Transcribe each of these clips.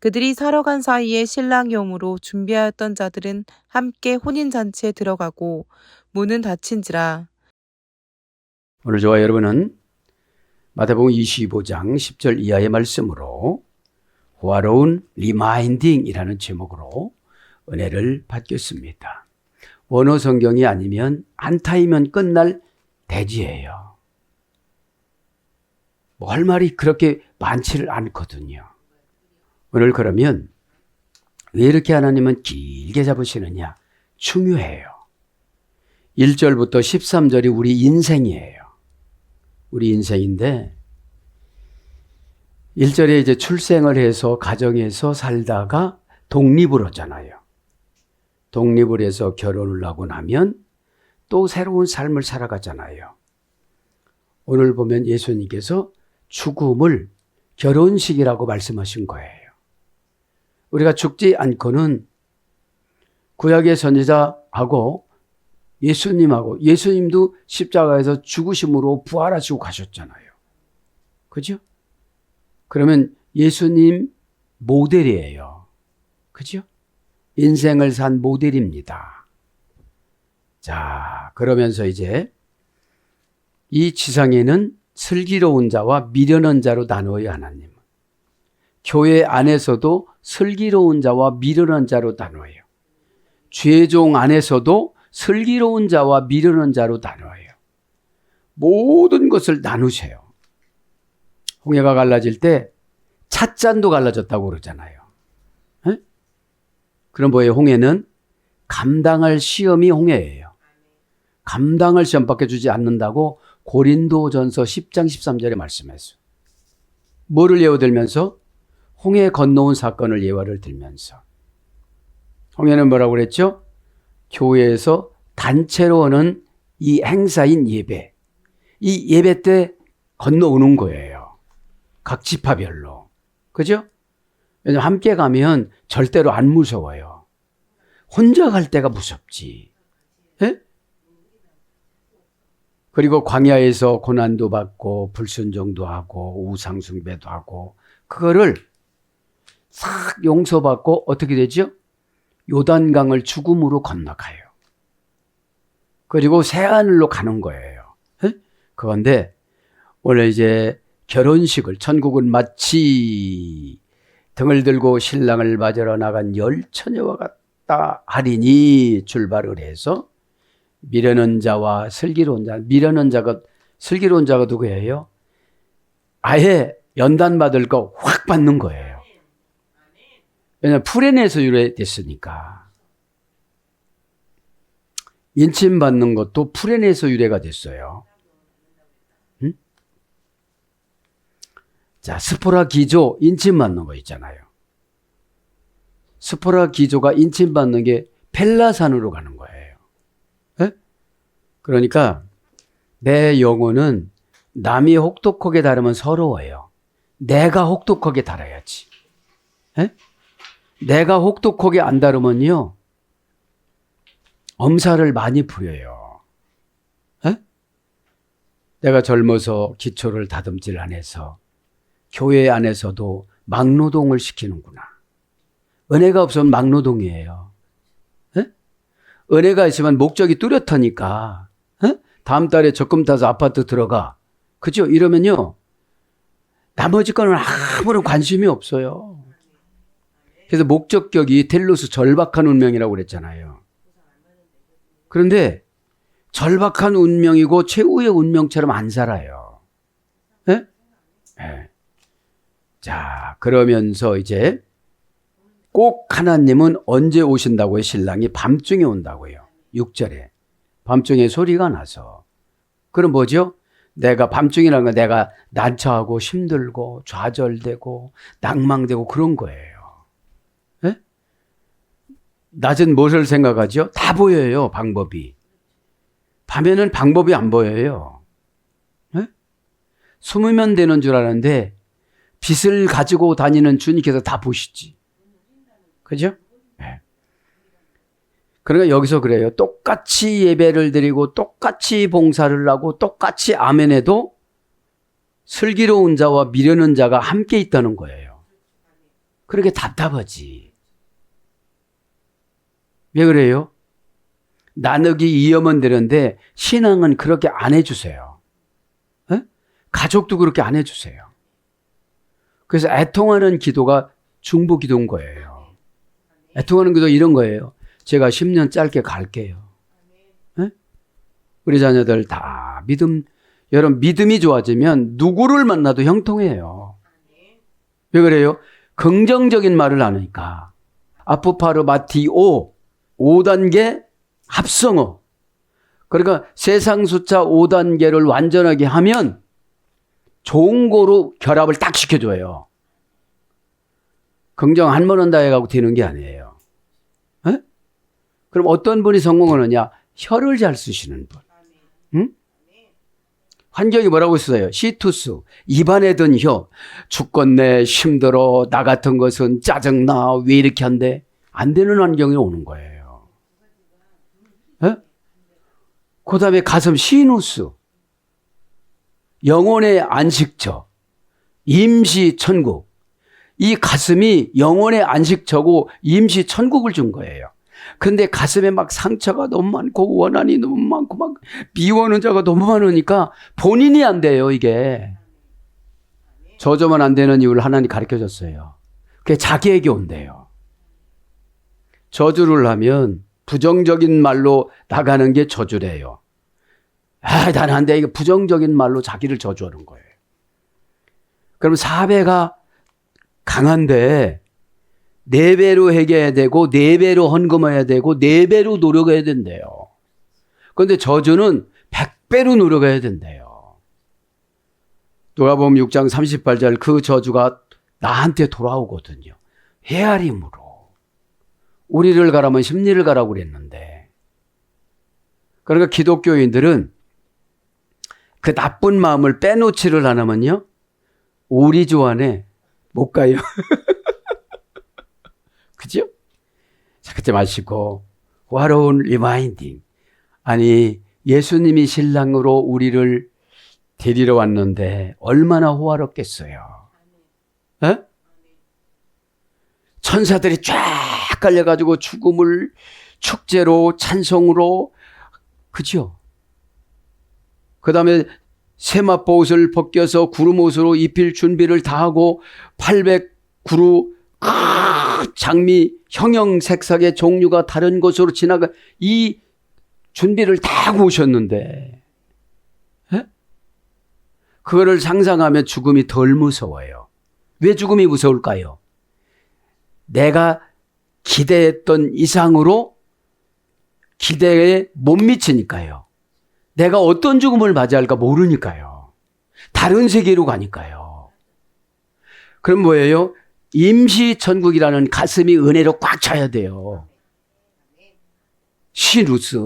그들이 사러 간 사이에 신랑이 오므로 준비하였던 자들은 함께 혼인잔치에 들어가고 문은 닫힌지라. 오늘 저와 여러분은 마태복음 25장 10절 이하의 말씀으로 호화로운 리마인딩이라는 제목으로 은혜를 받겠습니다. 원어 성경이 아니면 한타이면 끝날 대지예요. 뭐 할 말이 그렇게 많지를 않거든요. 오늘 그러면 왜 이렇게 하나님은 길게 잡으시느냐? 중요해요. 1절부터 13절이 우리 인생이에요. 우리 인생인데 1절에 이제 출생을 해서 가정에서 살다가 독립을 하잖아요. 독립을 해서 결혼을 하고 나면 또 새로운 삶을 살아가잖아요. 오늘 보면 예수님께서 죽음을 결혼식이라고 말씀하신 거예요. 우리가 죽지 않고는 구약의 선지자하고 예수님하고 예수님도 십자가에서 죽으심으로 부활하시고 가셨잖아요. 그죠? 그러면 예수님 모델이에요. 그죠? 인생을 산 모델입니다. 자, 그러면서 이제 이 지상에는 슬기로운 자와 미련한 자로 나누어요, 하나님은. 교회 안에서도 슬기로운 자와 미련한 자로 나누어요. 죄종 안에서도 슬기로운 자와 미련한 자로 나누어요. 모든 것을 나누세요. 홍해가 갈라질 때 찻잔도 갈라졌다고 그러잖아요. 에? 그럼 뭐예요? 홍해는 감당할 시험이 홍해예요. 감당할 시험밖에 주지 않는다고 고린도전서 10장 13절에 말씀했어요. 뭐를 예화 들면서? 홍해 건너온 사건을 예화를 들면서. 홍해는 뭐라고 그랬죠? 교회에서 단체로 오는 이 행사인 예배. 이 예배 때 건너오는 거예요. 각 지파별로. 그죠? 왜냐하면 함께 가면 절대로 안 무서워요. 혼자 갈 때가 무섭지. 예? 그리고 광야에서 고난도 받고 불순종도 하고 우상숭배도 하고 그거를 싹 용서받고 어떻게 되죠? 요단강을 죽음으로 건너가요. 그리고 새하늘로 가는 거예요. 에? 그런데 원래 이제 결혼식을 천국은 마치 등을 들고 신랑을 맞으러 나간 열 처녀와 같다 하리니 출발을 해서 미련한 자와 슬기로운 자, 미련한 자가 슬기로운 자가 누구예요? 아예 연단 받을 거 확 받는 거예요. 왜냐하면 풀에내서 유래됐으니까. 인침 받는 것도 풀에내서 유래가 됐어요. 응? 자, 스포라 기조 인침 받는 거 있잖아요. 스포라 기조가 인침 받는 게 펠라산으로 가는 거예요. 에? 그러니까 내 영혼은 남이 혹독하게 다루면 서러워요. 내가 혹독하게 다뤄야지. 에? 내가 혹독하게 안 다루면요 엄살을 많이 부려요. 에? 내가 젊어서 기초를 다듬질 안 해서 교회 안에서도 막노동을 시키는구나. 은혜가 없으면 막노동이에요. 에? 은혜가 있으면 목적이 뚜렷하니까 에? 다음 달에 적금 타서 아파트 들어가. 그죠? 이러면요 나머지 거는 아무런 관심이 없어요. 그래서 목적격이 텔로스 절박한 운명이라고 그랬잖아요. 그런데 절박한 운명이고 최후의 운명처럼 안 살아요. 네? 네. 자, 그러면서 이제 꼭 하나님은 언제 오신다고요? 신랑이 밤중에 온다고요. 6절에. 밤중에 소리가 나서. 그럼 뭐죠? 내가 밤중이라는 건 내가 난처하고 힘들고 좌절되고 낭망되고 그런 거예요. 네? 낮은 무엇을 생각하죠? 다 보여요, 방법이. 밤에는 방법이 안 보여요. 네? 숨으면 되는 줄 아는데 빛을 가지고 다니는 주님께서 다 보시지. 그죠? 네. 그러니까 여기서 그래요. 똑같이 예배를 드리고 똑같이 봉사를 하고 똑같이 아멘해도 슬기로운 자와 미련한 자가 함께 있다는 거예요. 그렇게 답답하지. 왜 그래요? 나누기 2염은 되는데 신앙은 그렇게 안 해주세요. 에? 가족도 그렇게 안 해주세요. 그래서 애통하는 기도가 중보 기도인 거예요. 애통하는 기도 이런 거예요. 제가 10년 짧게 갈게요. 에? 우리 자녀들 다 여러분 믿음이 좋아지면 누구를 만나도 형통해요. 왜 그래요? 긍정적인 말을 하니까. 아포파르마티오 5단계 합성어. 그러니까 세상 숫자 5단계를 완전하게 하면 좋은 거로 결합을 딱 시켜줘요. 긍정 한 번 한다 해가지고 되는 게 아니에요. 에? 그럼 어떤 분이 성공하느냐? 혀를 잘 쓰시는 분. 응? 환경이 뭐라고 써요? 시투스. 입안에 든 혀. 죽겠네, 힘들어, 나 같은 것은 짜증나, 왜 이렇게 한대? 안 되는 환경이 오는 거예요. 그 다음에 가슴 시누스. 영혼의 안식처. 임시천국. 이 가슴이 영혼의 안식처고 임시천국을 준 거예요. 근데 가슴에 막 상처가 너무 많고 원한이 너무 많고 막 미워하는 자가 너무 많으니까 본인이 안 돼요, 이게. 저주면 안 되는 이유를 하나님 가르쳐 줬어요. 그게 자기에게 온대요. 저주를 하면 부정적인 말로 나가는 게 저주래요. 난 안 돼. 이게 부정적인 말로 자기를 저주하는 거예요. 그럼 4배가 강한데 4배로 회개해야 되고 4배로 헌금해야 되고 4배로 노력해야 된대요. 그런데 저주는 100배로 노력해야 된대요. 누가복음 6장 38절 그 저주가 나한테 돌아오거든요. 헤아림으로. 우리를 가라면 심리를 가라고 그랬는데. 그러니까 기독교인들은 그 나쁜 마음을 빼놓지를 않으면요. 오리조 안에 못 가요. 그죠? 자, 그때 마시고 화로운 리마인딩. 아니 예수님이 신랑으로 우리를 데리러 왔는데 얼마나 호화롭겠어요. 에? 천사들이 쫙 깔려가지고 죽음을 축제로 찬송으로 그죠? 그 다음에 세마포옷을 벗겨서 구름옷으로 입힐 준비를 다 하고 800그루 장미 형형색색의 종류가 다른 곳으로 지나가 이 준비를 다 하고 오셨는데 에? 그거를 상상하면 죽음이 덜 무서워요. 왜 죽음이 무서울까요? 내가 기대했던 이상으로 기대에 못 미치니까요. 내가 어떤 죽음을 맞이할까 모르니까요. 다른 세계로 가니까요. 그럼 뭐예요? 임시천국이라는 가슴이 은혜로 꽉 차야 돼요. 시누스.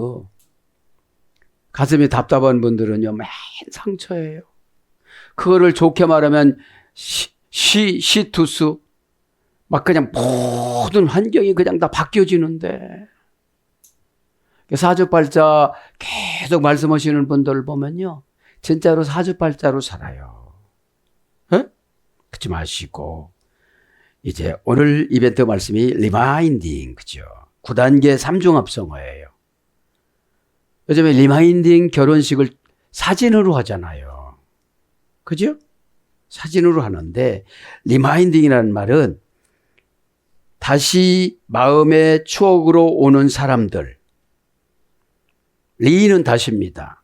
가슴이 답답한 분들은요, 맨 상처예요. 그거를 좋게 말하면 시투스. 막 그냥 모든 환경이 그냥 다 바뀌어지는데. 사주팔자 계속 말씀하시는 분들을 보면요. 진짜로 사주팔자로 살아요. 에? 그러지 마시고. 이제 오늘 이벤트 말씀이 리마인딩, 그죠? 9단계 3중합성어예요. 요즘에 리마인딩 결혼식을 사진으로 하잖아요. 그죠? 사진으로 하는데, 리마인딩이라는 말은 다시 마음의 추억으로 오는 사람들. 리는 다시입니다.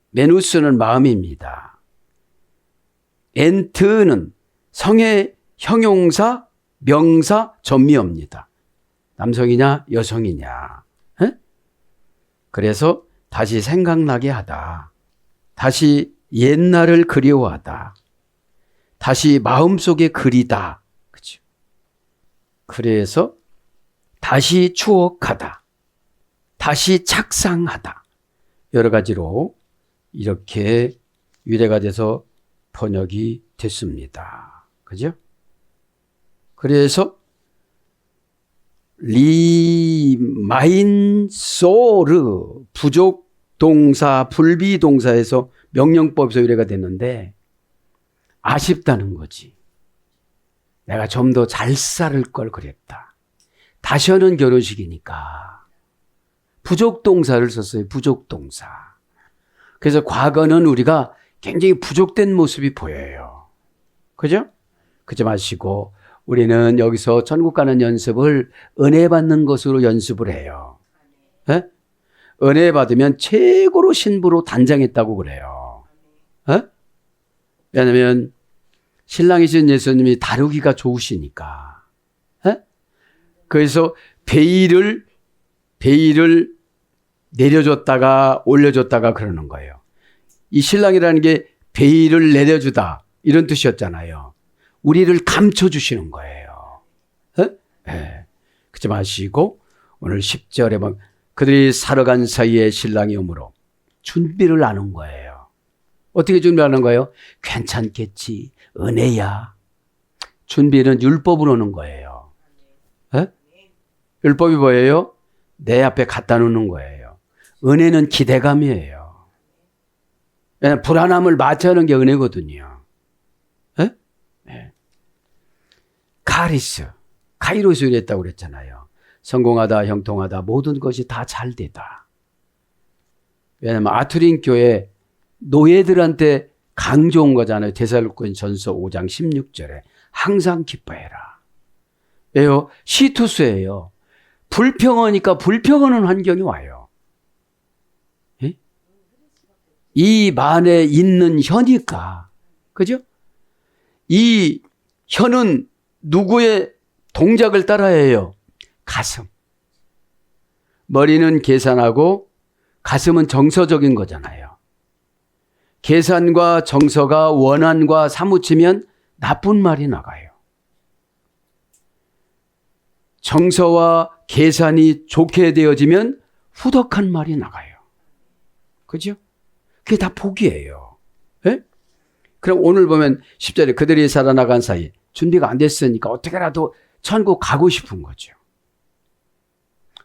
메누스는 마음입니다. 엔트는 성의 형용사, 명사, 전미어입니다. 남성이냐 여성이냐. 에? 그래서 다시 생각나게 하다. 다시 옛날을 그리워하다. 다시 마음속에 그리다. 그렇죠? 그래서 다시 추억하다. 다시 착상하다. 여러 가지로 이렇게 유래가 돼서 번역이 됐습니다. 그죠? 그래서 리마인소르 부족 동사, 불비 동사에서 명령법에서 유래가 됐는데 아쉽다는 거지. 내가 좀 더 잘 살을 걸 그랬다. 다시 하는 결혼식이니까 부족동사를 썼어요. 부족동사. 그래서 과거는 우리가 굉장히 부족된 모습이 보여요. 그죠? 그러지 마시고 우리는 여기서 천국 가는 연습을 은혜 받는 것으로 연습을 해요. 네? 은혜 받으면 최고로 신부로 단장했다고 그래요. 네? 왜냐하면 신랑이신 예수님이 다루기가 좋으시니까. 네? 그래서 베일을 내려줬다가 올려줬다가 그러는 거예요. 이 신랑이라는 게 베일을 내려주다 이런 뜻이었잖아요. 우리를 감춰주시는 거예요. 네. 그러지 마시고 오늘 10절에 보면 그들이 살아간 사이에 신랑이 오므로 준비를 하는 거예요. 어떻게 준비하는 거예요? 괜찮겠지. 은혜야. 준비는 율법으로 오는 거예요. 네? 율법이 뭐예요? 내 앞에 갖다 놓는 거예요. 은혜는 기대감이에요. 왜냐하면 불안함을 마치는 게 은혜거든요. 네? 네. 카리스, 카이로스 이랬다고 그랬잖아요. 성공하다, 형통하다, 모든 것이 다 잘 되다. 왜냐하면 아투린 교회 노예들한테 강조한 거잖아요. 데살로니가전서 5장 16절에 항상 기뻐해라. 왜요? 시투스예요. 불평하니까 불평하는 환경이 와요. 예? 이 만에 있는 혀니까. 그죠? 이 혀는 누구의 동작을 따라해요? 가슴. 머리는 계산하고 가슴은 정서적인 거잖아요. 계산과 정서가 원한과 사무치면 나쁜 말이 나가요. 정서와 계산이 좋게 되어지면 후덕한 말이 나가요. 그죠? 그게 다 복이에요. 예? 그럼 오늘 보면 10절에 그들이 살아나간 사이 준비가 안 됐으니까 어떻게라도 천국 가고 싶은 거죠.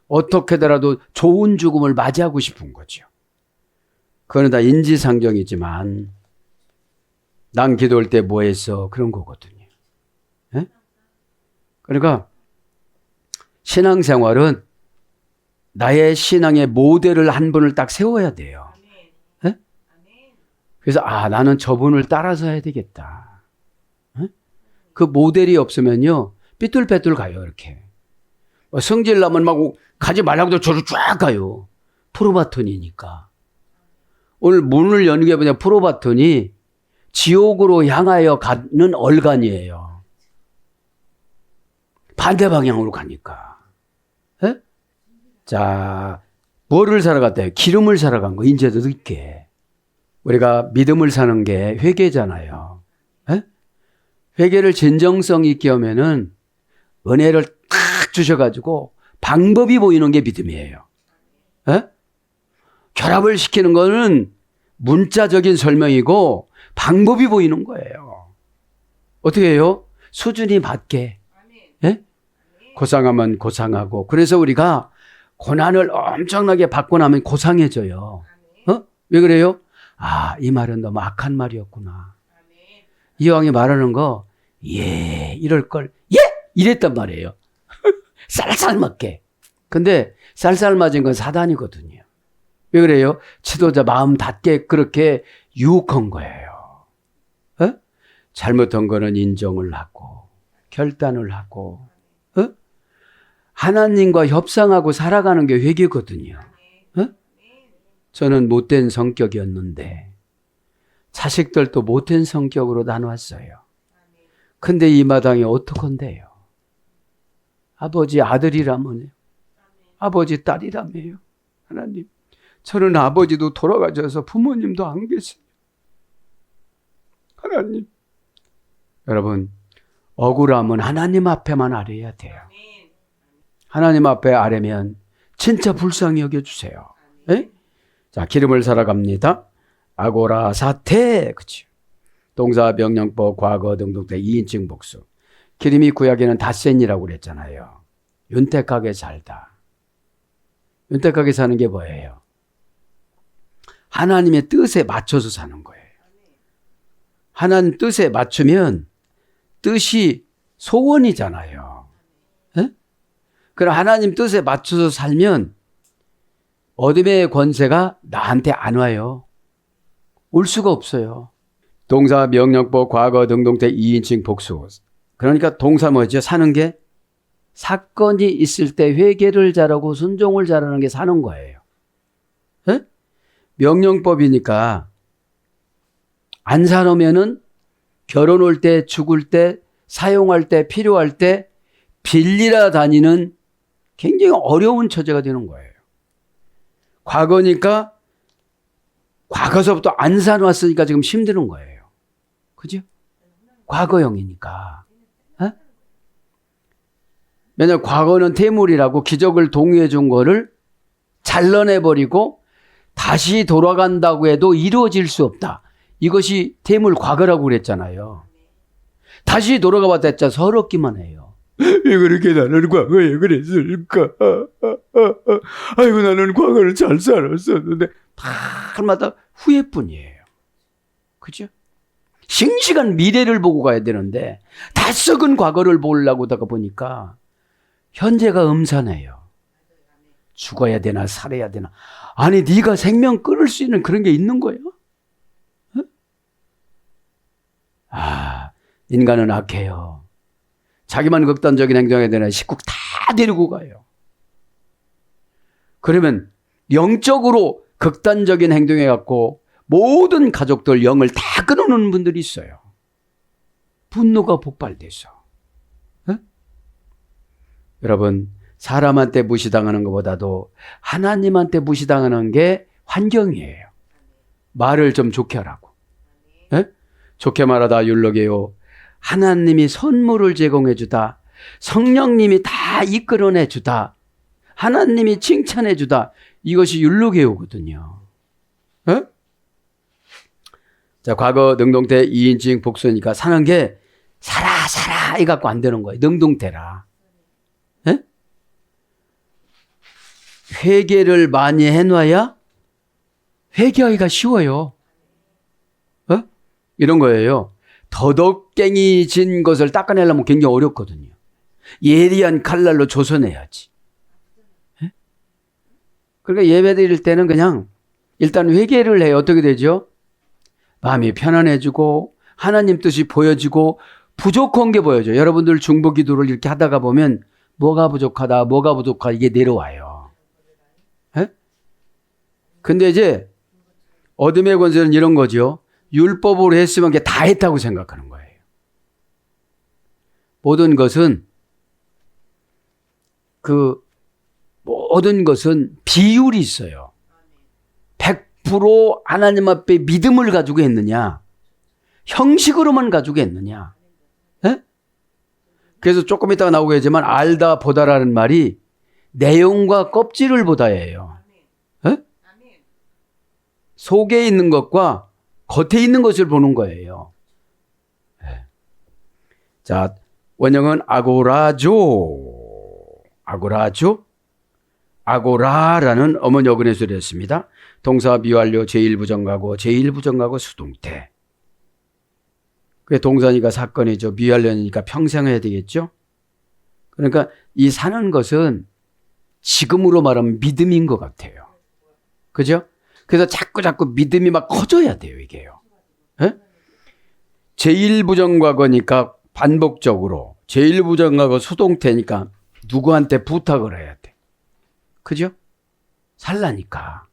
어떻게더라도 좋은 죽음을 맞이하고 싶은 거죠. 그거는 다 인지상정이지만 난 기도할 때 뭐 했어? 그런 거거든요. 예? 그러니까 신앙생활은 나의 신앙의 모델을 한 분을 딱 세워야 돼요. 예? 그래서 나는 저분을 따라서 해야 되겠다. 예? 그 모델이 없으면요 삐뚤빼뚤 가요. 이렇게 성질나면 막 가지 말라고 해도 저를 쫙 가요. 프로바톤이니까. 오늘 문을 여는 게 뭐냐, 프로바톤이 지옥으로 향하여 가는 얼간이에요. 반대 방향으로 가니까. 에? 자, 뭐를 사러 갔대요? 기름을 사러 간 거, 인제도 늦게. 우리가 믿음을 사는 게 회개잖아요. 에? 회개를 진정성 있게 하면은 은혜를 탁 주셔가지고 방법이 보이는 게 믿음이에요. 에? 결합을 시키는 거는 문자적인 설명이고 방법이 보이는 거예요. 어떻게 해요? 수준이 맞게. 예? 고상하면 고상하고. 그래서 우리가 고난을 엄청나게 받고 나면 고상해져요. 왜 그래요? 이 말은 너무 악한 말이었구나. 이왕에 말하는 거, 이럴 걸, 이랬단 말이에요. 쌀쌀 맞게. 근데 쌀쌀 맞은 건 사단이거든요. 왜 그래요? 지도자 마음 닫게 그렇게 유혹한 거예요. 잘못한 거는 인정을 하고 결단을 하고 하나님과 협상하고 살아가는 게 회개거든요. 저는 못된 성격이었는데 자식들도 못된 성격으로 나눴어요. 근데 이 마당에 어떡한데요? 아버지 아들이라면요. 아버지 딸이라며요. 하나님, 저는 아버지도 돌아가셔서 부모님도 안 계세요. 하나님, 여러분 억울함은 하나님 앞에만 아뢰야 돼요. 하나님 앞에 아뢰면 진짜 불쌍히 여겨주세요. 에? 자, 기름을 사러 갑니다. 아고라 사태, 그치? 동사 명령법 과거 등등대 2인칭 복수. 기름이 구약에는 닷센이라고 그랬잖아요. 윤택하게 살다. 윤택하게 사는 게 뭐예요? 하나님의 뜻에 맞춰서 사는 거예요. 하나님 뜻에 맞추면 뜻이 소원이잖아요. 예? 그럼 하나님 뜻에 맞춰서 살면 어둠의 권세가 나한테 안 와요. 올 수가 없어요. 동사, 명령법, 과거, 능동태, 2인칭, 복수. 그러니까 동사 뭐죠? 사는 게 사건이 있을 때 회개를 잘하고 순종을 잘하는 게 사는 거예요. 예? 명령법이니까 안 사놓으면은 결혼 올 때, 죽을 때, 사용할 때, 필요할 때 빌리러 다니는 굉장히 어려운 처제가 되는 거예요. 과거니까 과거서부터 안 사놨으니까 지금 힘드는 거예요. 그죠? 과거형이니까. 어? 왜냐하면 과거는 태물이라고 기적을 동의해 준 거를 잘라내버리고 다시 돌아간다고 해도 이루어질 수 없다. 이것이 태물 과거라고 그랬잖아요. 다시 돌아가 봤다 했자 서럽기만 해요. 왜 그렇게 나는 과거에 그랬을까? 아이고 나는 과거를 잘 살았었는데 날마다 후회뿐이에요. 그죠? 싱싱한 미래를 보고 가야 되는데 다 썩은 과거를 보려고 하다가 보니까 현재가 음산해요. 죽어야 되나 살아야 되나. 아니 네가 생명 끊을 수 있는 그런 게 있는 거예요? 어? 인간은 악해요. 자기만 극단적인 행동해야 되나 식구 다 데리고 가요. 그러면 영적으로 극단적인 행동해갖고 모든 가족들 영을 다 끊어놓는 분들이 있어요. 분노가 폭발돼서. 어? 여러분 사람한테 무시당하는 것보다도 하나님한테 무시당하는 게 환경이에요. 말을 좀 좋게 하라고. 에? 좋게 말하다 율록이요. 하나님이 선물을 제공해 주다. 성령님이 다 이끌어내 주다. 하나님이 칭찬해 주다. 이것이 율록이요거든요. 에? 자, 과거 능동태 2인칭 복수니까 사는 게 살아 이 갖고 안 되는 거예요. 능동태라. 에? 회개를 많이 해놔야 회개하기가 쉬워요. 어? 이런 거예요. 더덕갱이진 것을 닦아내려면 굉장히 어렵거든요. 예리한 칼날로 조선해야지. 에? 그러니까 예배 드릴 때는 그냥 일단 회개를 해요. 어떻게 되죠? 마음이 편안해지고 하나님 뜻이 보여지고 부족한 게 보여져요. 여러분들 중보 기도를 이렇게 하다가 보면 뭐가 부족하다, 뭐가 부족하다 이게 내려와요. 에? 근데 이제 어둠의 권세는 이런 거죠. 율법으로 했으면 그게 다 했다고 생각하는 거예요. 모든 것은 모든 것은 비율이 있어요. 100% 하나님 앞에 믿음을 가지고 했느냐, 형식으로만 가지고 했느냐. 에? 그래서 조금 이따가 나오겠지만 알다 보다라는 말이 내용과 껍질을 보다예요. 에? 속에 있는 것과 겉에 있는 것을 보는 거예요. 네. 자, 원형은 아고라죠. 아고라라는 어머니 어근에서 됐습니다. 동사 미완료 제1부정가고 제1부정가고 수동태. 그게 동사니까 사건이죠. 미완료니까 평생 해야 되겠죠. 그러니까 이 사는 것은 지금으로 말하면 믿음인 것 같아요. 그죠? 그래서 자꾸 믿음이 막 커져야 돼요, 이게요. 에? 제1부정과거니까 반복적으로, 제1부정과거 수동태니까 누구한테 부탁을 해야 돼. 그죠? 살라니까.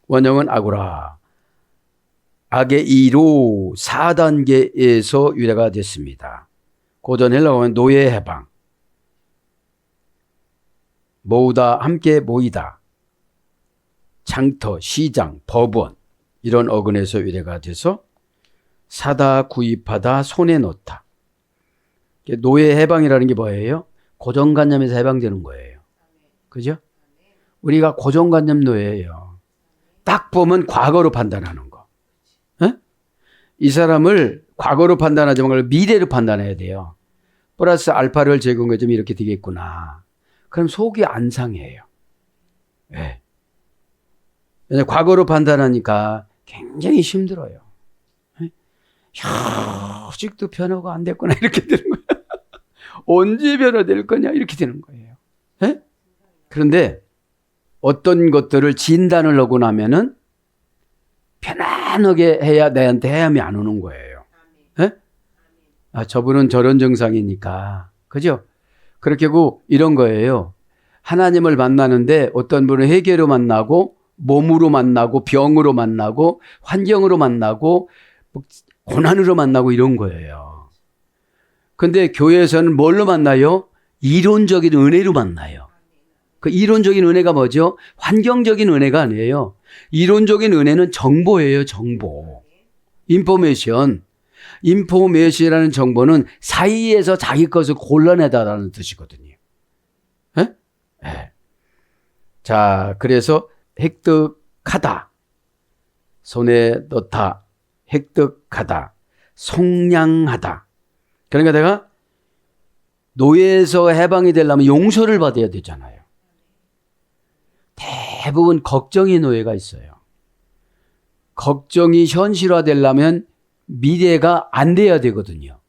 원형은 아고라. 악의 2로 4단계에서 유래가 됐습니다. 고전 헬라어는 노예 해방. 모으다, 함께 모이다. 장터, 시장, 법원 이런 어근에서 유래가 돼서 사다, 구입하다, 손에 넣다. 노예 해방이라는 게 뭐예요? 고정관념에서 해방되는 거예요. 그죠? 우리가 고정관념 노예예요. 딱 보면 과거로 판단하는 거. 에? 이 사람을 과거로 판단하지 말고 미래로 판단해야 돼요. 플러스 알파를 제공해주면 이렇게 되겠구나. 그럼 속이 안 상해요. 네. 과거로 판단하니까 굉장히 힘들어요. 아직도 변화가 안 됐구나 이렇게 되는 거예요. 언제 변화될 거냐 이렇게 되는 거예요. 예? 그런데 어떤 것들을 진단을 하고 나면은 편안하게 해야 내한테 해함이 안 오는 거예요. 예? 아, 저분은 저런 증상이니까. 그죠? 그렇게 하고 이런 거예요. 하나님을 만나는데 어떤 분은 회개로 만나고 몸으로 만나고 병으로 만나고 환경으로 만나고 고난으로 만나고 이런 거예요. 근데 교회에서는 뭘로 만나요? 이론적인 은혜로 만나요. 그 이론적인 은혜가 뭐죠? 환경적인 은혜가 아니에요. 이론적인 은혜는 정보예요, 정보. 인포메이션. 인포메이션이라는 정보는 사이에서 자기 것을 골라내다라는 뜻이거든요. 에? 네. 자, 그래서 획득하다, 손에 넣다, 획득하다, 속량하다. 그러니까 내가 노예에서 해방이 되려면 용서를 받아야 되잖아요. 대부분 걱정이 노예가 있어요. 걱정이 현실화되려면 미래가 안 돼야 되거든요.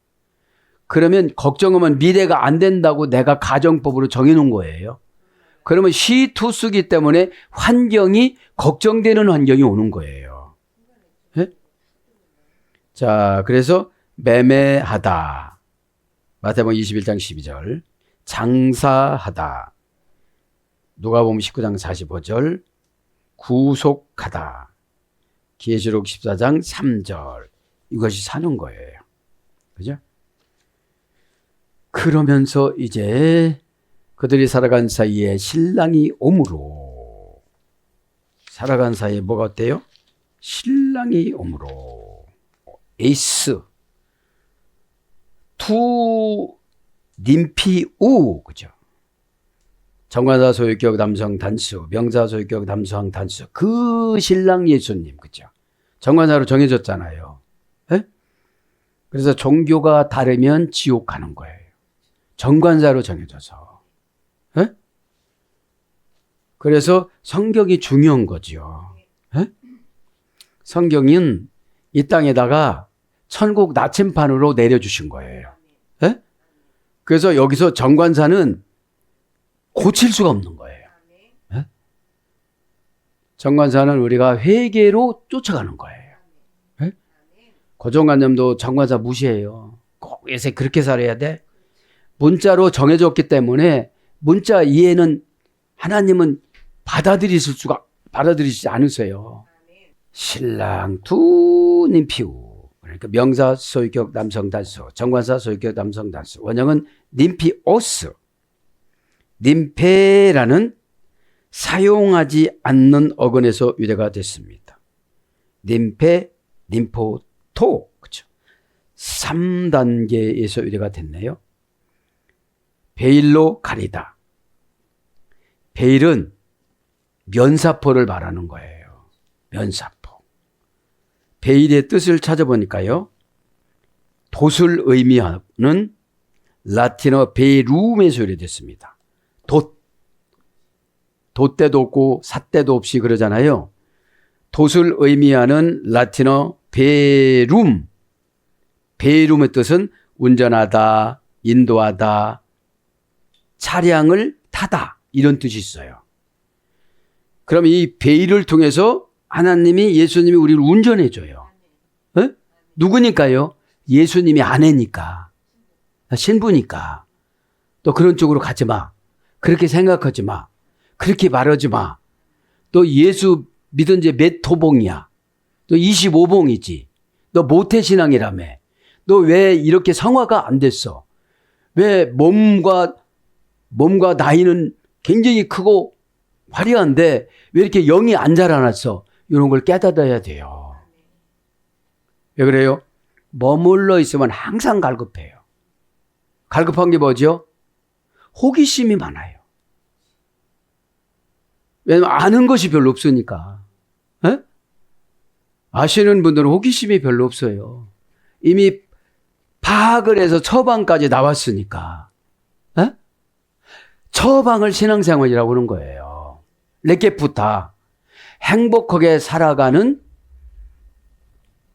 그러면 걱정하면 미래가 안 된다고 내가 가정법으로 정해놓은 거예요. 그러면 시투수기 때문에 환경이 걱정되는 환경이 오는 거예요. 네? 자, 그래서 매매하다. 마태복음 21장 12절. 장사하다. 누가복음 19장 45절. 구속하다. 계시록 14장 3절. 이것이 사는 거예요. 그죠? 그러면서 이제 그들이 살아간 사이에 신랑이 오므로, 살아간 사이에 뭐가 어때요? 신랑이 오므로. 에이스 투 님피우, 그죠? 정관사 소유격 남성 단수, 명사 소유격 남성 단수. 그 신랑 예수님, 그죠? 정관사로 정해졌잖아요. 에? 그래서 종교가 다르면 지옥 가는 거예요. 정관사로 정해져서. 에? 그래서 성경이 중요한 거죠. 에? 성경은 이 땅에다가 천국 나침판으로 내려주신 거예요. 에? 그래서 여기서 정관사는 고칠 수가 없는 거예요. 에? 정관사는 우리가 회개로 쫓아가는 거예요. 에? 고정관념도 정관사 무시해요. 꼭 요새 그렇게 살아야 돼? 문자로 정해졌기 때문에 문자 이해는 하나님은 받아들이지 않으세요. 신랑 두 님피우. 그러니까 명사 소유격 남성 단수, 정관사 소유격 남성 단수. 원형은 님피오스. 님페라는 사용하지 않는 어근에서 유래가 됐습니다. 님페, 님포토. 그렇죠. 3단계에서 유래가 됐네요. 베일로 가리다. 베일은 면사포를 말하는 거예요. 면사포. 베일의 뜻을 찾아보니까요. 돛을 의미하는 라틴어 베일룸에서 유래됐습니다. 돛대도 없고 삿대도 없이 그러잖아요. 돛을 의미하는 라틴어 베룸. 베룸의 뜻은 운전하다, 인도하다, 차량을 타다 이런 뜻이 있어요. 그럼 이 베일을 통해서 하나님이 예수님이 우리를 운전해 줘요. 에? 누구니까요? 예수님이 아내니까, 신부니까. 또 그런 쪽으로 가지 마. 그렇게 생각하지 마. 그렇게 말하지 마. 또 예수 믿은 지 몇 토봉이야. 너 25봉이지. 너 모태신앙이라며. 너 왜 이렇게 성화가 안 됐어? 왜 몸과 나이는 굉장히 크고 화려한데 왜 이렇게 영이 안 자라났어? 이런 걸 깨닫아야 돼요. 왜 그래요? 머물러 있으면 항상 갈급해요. 갈급한 게 뭐죠? 호기심이 많아요. 왜냐면 아는 것이 별로 없으니까. 에? 아시는 분들은 호기심이 별로 없어요. 이미 파악을 해서 처방까지 나왔으니까. 에? 처방을 신앙생활이라고 하는 거예요. 레케푸타. 행복하게 살아가는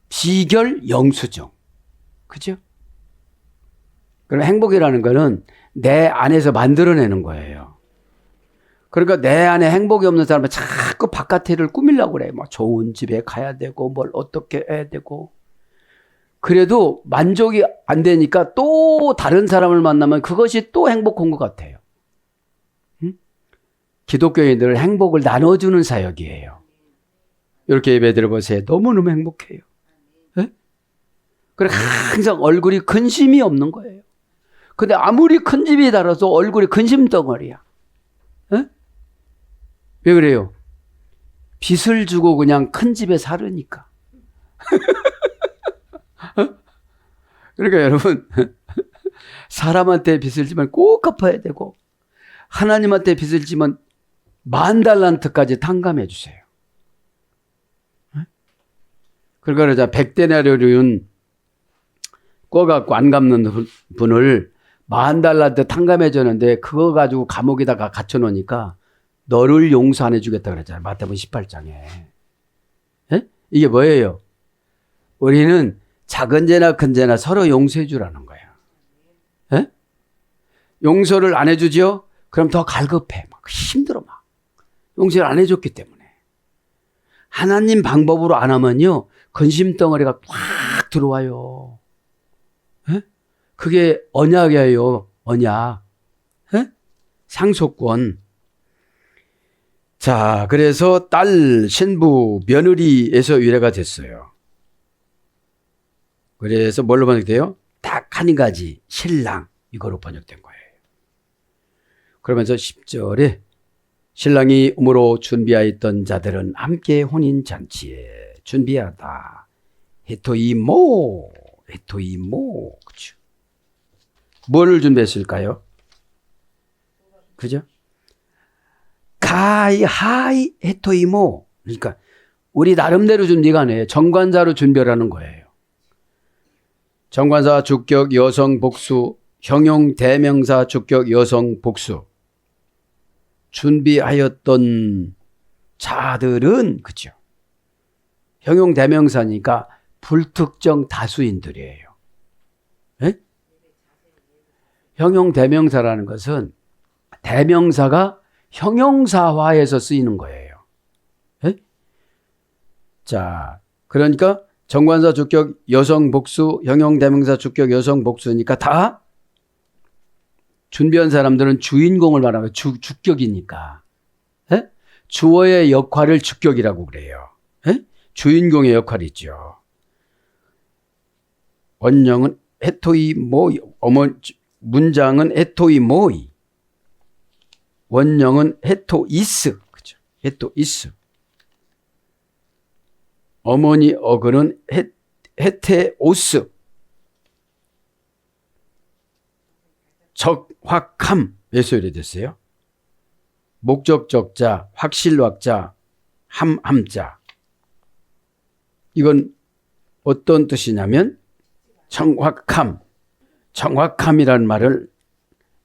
비결 영수증. 그죠? 그럼 행복이라는 거는 내 안에서 만들어내는 거예요. 그러니까 내 안에 행복이 없는 사람은 자꾸 바깥을 꾸미려고 그래. 뭐 좋은 집에 가야 되고 뭘 어떻게 해야 되고. 그래도 만족이 안 되니까 또 다른 사람을 만나면 그것이 또 행복한 것 같아요. 응? 기독교인들은 행복을 나눠주는 사역이에요. 이렇게 예배 드려보세요. 너무너무 행복해요. 네? 그래 항상 얼굴이 근심이 없는 거예요. 근데 아무리 큰 집이 달아도 얼굴이 근심 덩어리야. 네? 왜 그래요? 빚을 주고 그냥 큰 집에 살으니까. 그러니까 여러분, 사람한테 빚을 지면 꼭 갚아야 되고, 하나님한테 빚을 지면 10,000달란트까지 탕감해 주세요. 그러니까 그러자 100데나리온 꿔갖고 안 갚는 분을 10,000달란트 탕감해 주는데 그거 가지고 감옥에다가 갇혀 놓으니까 너를 용서 안 해주겠다 그랬잖아요. 마태복음 18장에. 예? 이게 뭐예요? 우리는 작은 죄나 큰 죄나 서로 용서해 주라는 거예요. 예? 용서를 안 해주죠? 그럼 더 갈급해. 막 힘들어 막. 용서를 안 해줬기 때문에. 하나님 방법으로 안 하면요. 근심 덩어리가 꽉 들어와요. 예? 그게 언약이에요. 언약. 예? 상속권. 자, 그래서 딸, 신부, 며느리에서 유래가 됐어요. 그래서 뭘로 번역돼요? 딱 한 가지, 신랑. 이거로 번역된 거예요. 그러면서 10절에 신랑이 음으로 준비하였던 자들은 함께 혼인잔치에 준비하다. 헤토이모. 그죠? 뭐를 준비했을까요? 그죠? 하이 헤토이모. 그러니까 우리 나름대로 준비가 아니에요. 정관사로 준비하라는 거예요. 정관사 주격 여성 복수, 형용 대명사 주격 여성 복수. 준비하였던 자들은 그죠? 형용 대명사니까 불특정 다수인들이에요. 네? 형용 대명사라는 것은 대명사가 형용사화해서 쓰이는 거예요. 네? 자, 그러니까 정관사 주격 여성 복수, 형용 대명사 주격 여성 복수니까 다 준비한 사람들은 주인공을 말하는 주격이니까. 네? 주어의 역할을 주격이라고 그래요. 네? 주인공의 역할이 있죠. 원형은 헤토이모이, 문장은 헤토이모이. 원형은 헤토이스. 그죠? 헤토이스. 어머니 어근은 헤테오스. 적확함에서 유래됐어요. 목적적자, 확실확자, 함자. 이건 어떤 뜻이냐면 정확함. 정확함이라는 말을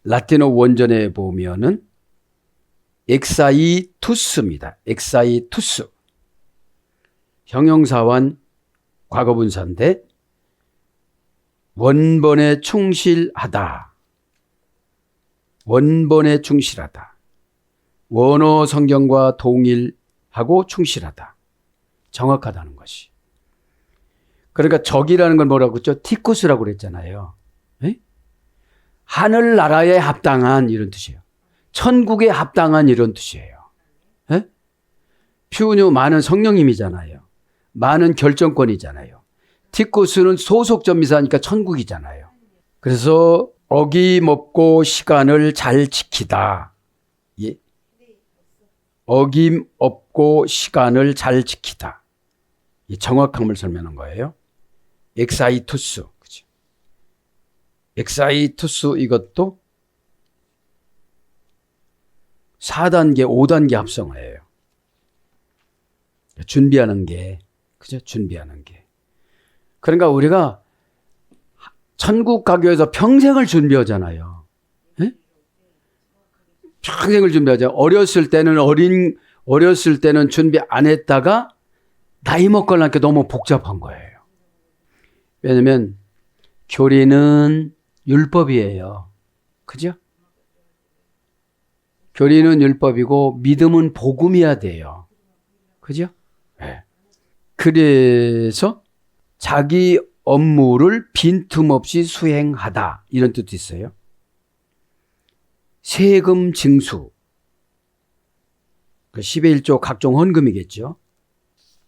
라틴어 원전에 보면은 엑사이투스입니다. 엑사이투스. 형용사완 과거분사인데 원본에 충실하다. 원본에 충실하다. 원어 성경과 동일하고 충실하다. 정확하다는 것이. 그러니까 적이라는 건 뭐라고 했죠? 티쿠스라고 그랬잖아요. 에? 하늘나라에 합당한 이런 뜻이에요. 천국에 합당한 이런 뜻이에요. 에? 퓨뉴 많은 성령님이잖아요. 많은 결정권이잖아요. 티쿠스는 소속점이사니까 천국이잖아요. 그래서 어김없고 시간을 잘 지키다. 예? 어김없고 시간을 잘 지키다. 이 정확함을 설명한 거예요. 엑사이투스. 그죠? 엑사이투스 이것도 4단계, 5단계 합성어예요. 준비하는 게, 그죠? 준비하는 게. 그러니까 우리가 천국 가기 위해서 평생을 준비하잖아요. 네? 평생을 준비하죠. 어렸을 때는 준비 안 했다가 나이 먹고 나니까 너무 복잡한 거예요. 왜냐면 교리는 율법이에요. 그죠? 교리는 율법이고 믿음은 복음이어야 돼요. 그죠? 네. 그래서 자기 업무를 빈틈없이 수행하다 이런 뜻도 있어요. 세금 징수, 10의 1조 각종 헌금이겠죠.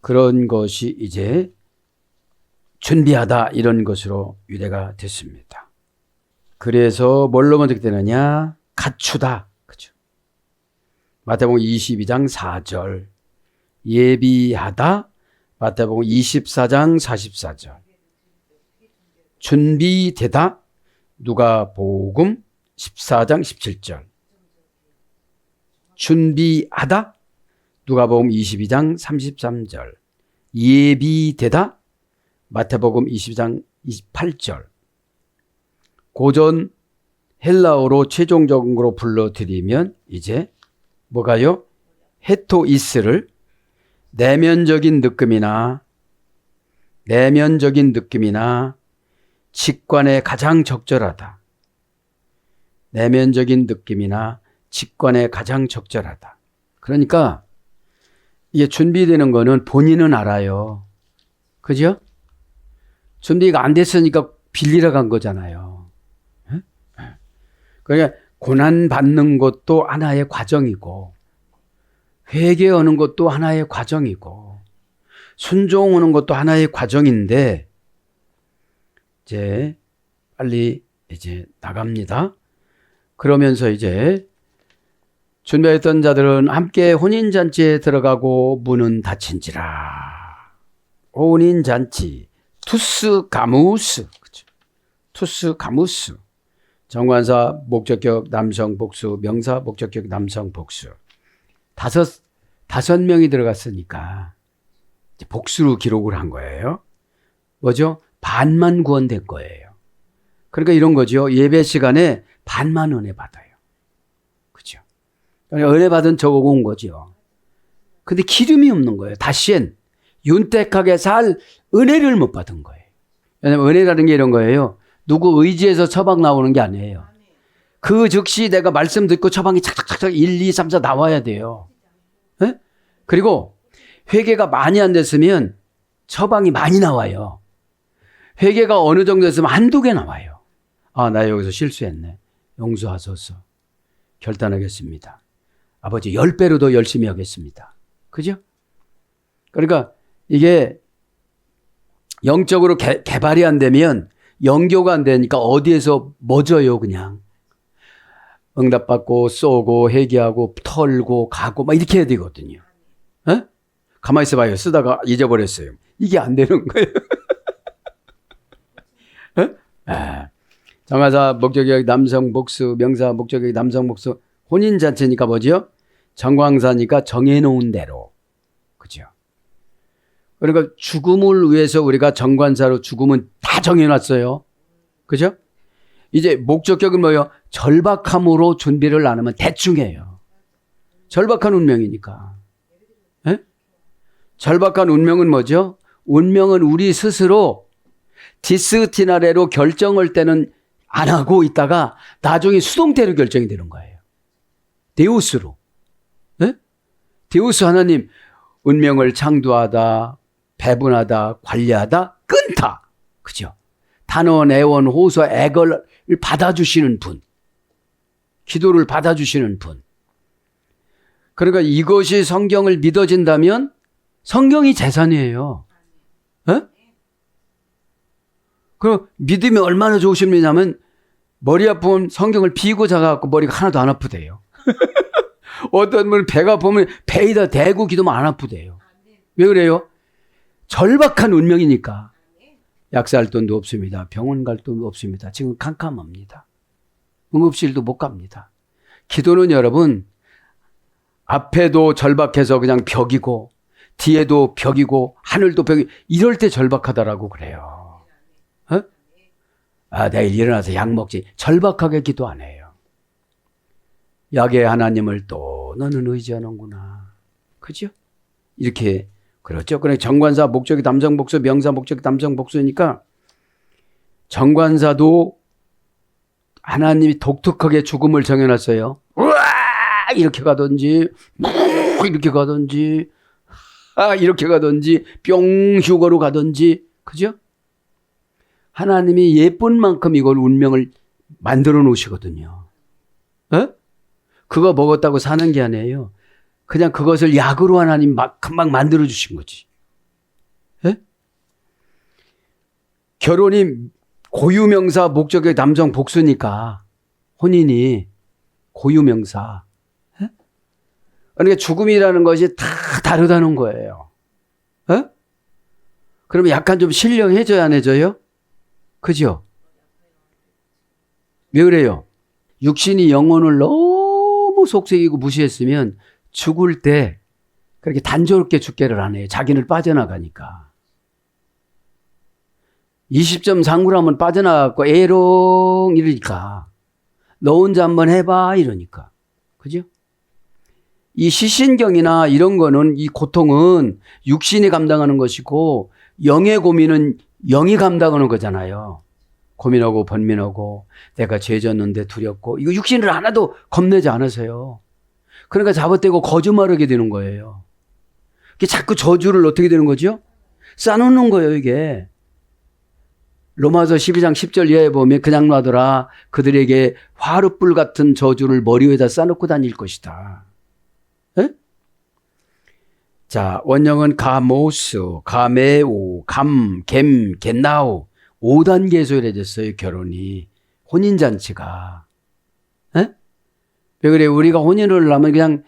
그런 것이 이제 준비하다 이런 것으로 유래가 됐습니다. 그래서 뭘로 먼저 되느냐? 갖추다. 그죠? 마태복음 22장 4절. 예비하다. 마태복음 24장 44절. 준비되다. 누가복음 14장 17절. 준비하다. 누가복음 22장 33절. 예비되다. 마태복음 22장 28절. 고전 헬라어로 최종적으로 불러드리면 이제 뭐가요? 헤토이스를 내면적인 느낌이나 직관에 가장 적절하다. 내면적인 느낌이나 직관에 가장 적절하다. 그러니까 이게 준비되는 거는 본인은 알아요. 그죠? 준비가 안 됐으니까 빌리러 간 거잖아요. 그러니까 고난 받는 것도 하나의 과정이고 회개하는 것도 하나의 과정이고 순종하는 것도 하나의 과정인데 이제 빨리 이제 나갑니다. 그러면서 이제 준비했던 자들은 함께 혼인잔치에 들어가고 문은 닫힌지라. 혼인잔치 투스 가무스, 투스 가무스. 정관사 목적격 남성 복수, 명사 목적격 남성 복수. 다섯 명이 들어갔으니까 이제 복수로 기록을 한 거예요. 뭐죠? 반만 구원된 거예요. 그러니까 이런 거죠. 예배 시간에 반만 은혜 받아요. 그죠? 그러니까 은혜 받은 저거고 온 거죠. 근데 기름이 없는 거예요. 다시엔 윤택하게 살 은혜를 못 받은 거예요. 왜냐하면 은혜라는 게 이런 거예요. 누구 의지에서 처방 나오는 게 아니에요. 그 즉시 내가 말씀 듣고 처방이 착착착착 1, 2, 3, 4 나와야 돼요. 네? 그리고 회개가 많이 안 됐으면 처방이 많이 나와요. 회개가 어느 정도 됐으면 한두 개 나와요. 아, 나 여기서 실수했네. 용서하소서. 결단하겠습니다. 아버지 10배로 더 열심히 하겠습니다. 그죠? 그러니까 이게 영적으로 개발이 안 되면 영교가 안 되니까 어디에서 멎어요 그냥. 응답받고 쏘고 회개하고 털고 가고 막 이렇게 해야 되거든요. 에? 가만히 있어봐요. 쓰다가 잊어버렸어요. 이게 안 되는 거예요. 정화사 목적격 남성 복수, 명사 목적격 남성 복수. 혼인잔치니까 뭐죠? 정광사니까 정해놓은 대로. 그죠? 그러니까 죽음을 위해서 우리가 정관사로 죽음은 다 정해놨어요. 그죠? 이제 목적격은 뭐예요? 절박함으로 준비를 안 하면 대충 해요. 절박한 운명이니까. 에? 절박한 운명은 뭐죠? 운명은 우리 스스로 디스티나레로 결정할 때는 안 하고 있다가 나중에 수동태로 결정이 되는 거예요. 데우스로. 에? 데우스 하나님, 운명을 창조하다, 배분하다, 관리하다, 끊다. 그죠? 단원, 애원, 호소, 애걸을 받아주시는 분. 기도를 받아주시는 분. 그러니까 이것이 성경을 믿어진다면 성경이 재산이에요. 에? 그럼 믿음이 얼마나 좋으십니냐면 머리 아프면 성경을 비고 자갖고 머리가 하나도 안 아프대요. 어떤 분은 배가 아프면 배에다 대고 기도면 안 아프대요. 왜 그래요? 절박한 운명이니까. 약사할 돈도 없습니다. 병원 갈 돈도 없습니다. 지금 캄캄합니다. 응급실도 못 갑니다. 기도는 여러분 앞에도 절박해서 그냥 벽이고 뒤에도 벽이고 하늘도 벽이 이럴 때 절박하다라고 그래요. 어? 아, 내일 일어나서 약 먹지. 절박하게 기도 안 해요. 약의 하나님을 또 너는 의지하는구나. 그죠? 이렇게 그렇죠. 그래 정관사 목적이 남성 복수, 명사 목적이 남성 복수니까 정관사도 하나님이 독특하게 죽음을 정해놨어요. 우와! 이렇게 가든지, 이렇게 가든지, 이렇게 가든지, 뿅 휴거로 가든지, 그죠? 하나님이 예쁜 만큼 이걸 운명을 만들어 놓으시거든요. 에? 그거 먹었다고 사는 게 아니에요. 그냥 그것을 약으로 하나님 금방 만들어 주신 거지. 에? 결혼이 고유명사 목적의 남성 복수니까 혼인이 고유명사. 에? 그러니까 죽음이라는 것이 다 다르다는 거예요. 에? 그러면 약간 좀 신령해져야 안 해져요? 그죠? 왜 그래요? 육신이 영혼을 너무 속삭이고 무시했으면 죽을 때 그렇게 단조롭게 죽게를 안 해요. 자기를 빠져나가니까. 20점 상구라면 빠져나가고 에롱 이러니까 너 혼자 한번 해봐 이러니까. 그죠? 이 시신경이나 이런 거는 이 고통은 육신이 감당하는 것이고 영의 고민은 영이 감당하는 거잖아요. 고민하고 번민하고 내가 죄졌는데 두렵고 이거 육신을 하나도 겁내지 않으세요. 그러니까 잡아떼고 거짓말하게 되는 거예요. 자꾸 저주를 어떻게 되는 거죠? 쌓아놓는 거예요 이게. 로마서 12장 10절 이하에 보면 그냥 놔둬라 그들에게 화룻불 같은 저주를 머리 위에다 쌓아놓고 다닐 것이다. 에? 자, 원형은 가모스, 가메오, 겜, 겟나오 5단계에서 이루어졌어요. 결혼이. 혼인잔치가. 에? 왜 그래? 우리가 혼인을 하면 그냥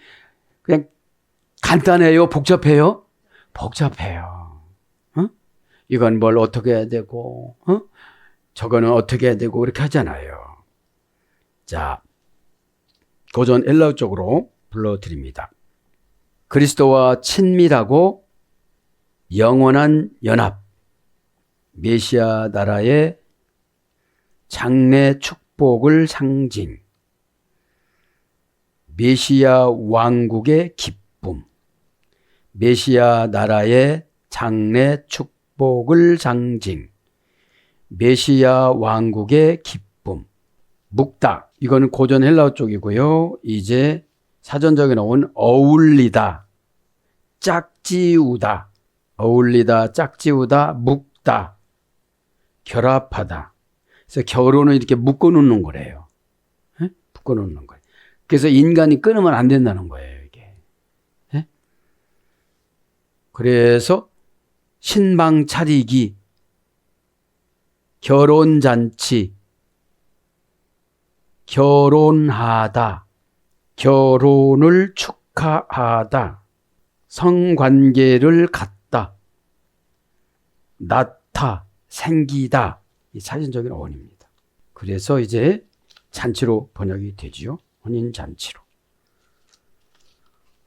간단해요? 복잡해요? 복잡해요. 어? 이건 뭘 어떻게 해야 되고, 저거는 어떻게 해야 되고, 그렇게 하잖아요. 자, 고전 엘라우 쪽으로 불러드립니다. 그리스도와 친밀하고 영원한 연합, 메시아 나라의 장래 축복을 상징, 메시아 왕국의 기쁨, 메시아 나라의 장래 축복을 상징, 메시아 왕국의 기쁨, 묵다. 이거는 고전 헬라어 쪽이고요. 이제 사전적에 나온 어울리다, 짝지우다, 어울리다, 짝지우다, 묵다, 결합하다. 그래서 결혼을 이렇게 묶어놓는 거래요. 에? 묶어놓는 거예요. 그래서 인간이 끊으면 안 된다는 거예요, 이게. 에? 그래서 신방 차리기, 결혼잔치, 결혼하다, 결혼을 축하하다, 성관계를 갖다, 낳다, 생기다. 이 사전적인 어원입니다. 그래서 이제 잔치로 번역이 되지요. 혼인잔치로.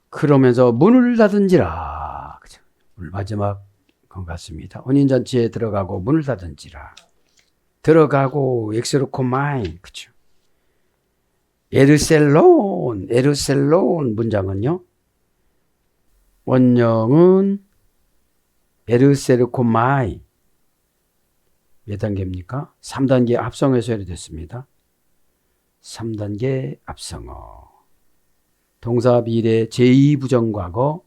그러면서 문을 닫은지라. 그죠? 오늘 마지막 것 같습니다. 혼인잔치에 들어가고 문을 닫은지라. 들어가고 엑스로코마이. 그죠? 에르셀론 문장은요. 원형은 에르셀코마이. 몇 단계입니까? 3단계 합성해서 해됐습니다. 3단계 합성어. 동사 비례 제2부정과거,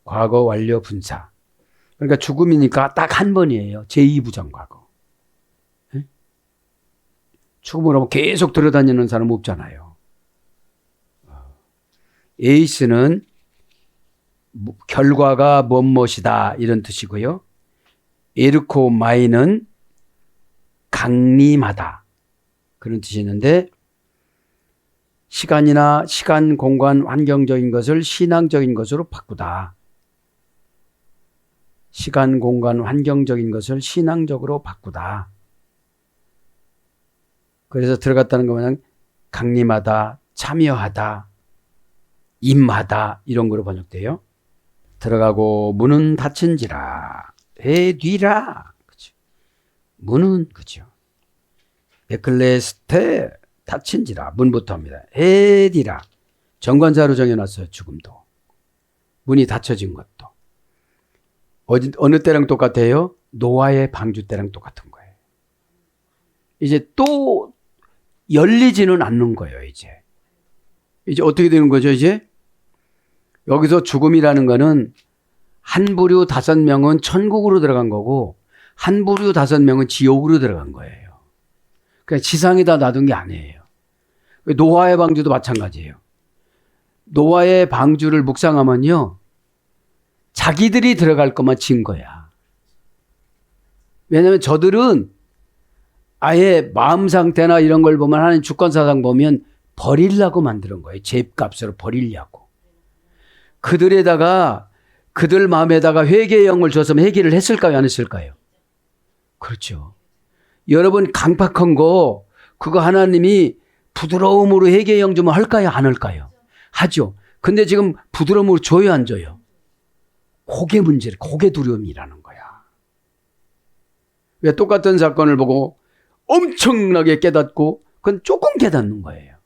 과거 완료 분사. 그러니까 죽음이니까 딱 한 번이에요. 제2부정과거. 죽음을 하면 계속 들어다니는 사람 없잖아요. 에이스는 결과가 무엇이다 이런 뜻이고요. 에르코마이는 강림하다 그런 뜻이 있는데 시간이나 시간, 공간, 환경적인 것을 신앙적인 것으로 바꾸다. 시간, 공간, 환경적인 것을 신앙적으로 바꾸다. 그래서 들어갔다는 거 그냥 강림하다, 참여하다, 임하다 이런 거로 번역돼요. 들어가고 문은 닫힌지라 해뒤라. 그죠? 문은 그죠. 에클레스테 닫힌지라 문부터 합니다. 해뒤라. 정관사로 정해놨어요. 죽음도. 문이 닫혀진 것도. 어느 때랑 똑같아요? 노아의 방주 때랑 똑같은 거예요. 이제 또 열리지는 않는 거예요, 이제. 이제 어떻게 되는 거죠, 이제? 여기서 죽음이라는 거는 한 부류 5명은 천국으로 들어간 거고, 한 부류 5명은 지옥으로 들어간 거예요. 그러니까 지상에다 놔둔 게 아니에요. 노아의 방주도 마찬가지예요. 노아의 방주를 묵상하면요, 자기들이 들어갈 것만 진 거야. 왜냐하면 저들은 아예 마음 상태나 이런 걸 보면 하나님 주권사상 보면 버리려고 만드는 거예요. 죄값으로 버리려고. 그들에다가 그들 마음에다가 회개의 영을 줬으면 회개를 했을까요? 안 했을까요? 그렇죠. 여러분 강팍한 거 그거 하나님이 부드러움으로 회개의 영 주면 할까요? 안 할까요? 하죠. 근데 지금 부드러움으로 줘요? 안 줘요? 그게 문제를, 그게 두려움이라는 거야. 왜 똑같은 사건을 보고 엄청나게 깨닫고 그건 조금 깨닫는 거예요.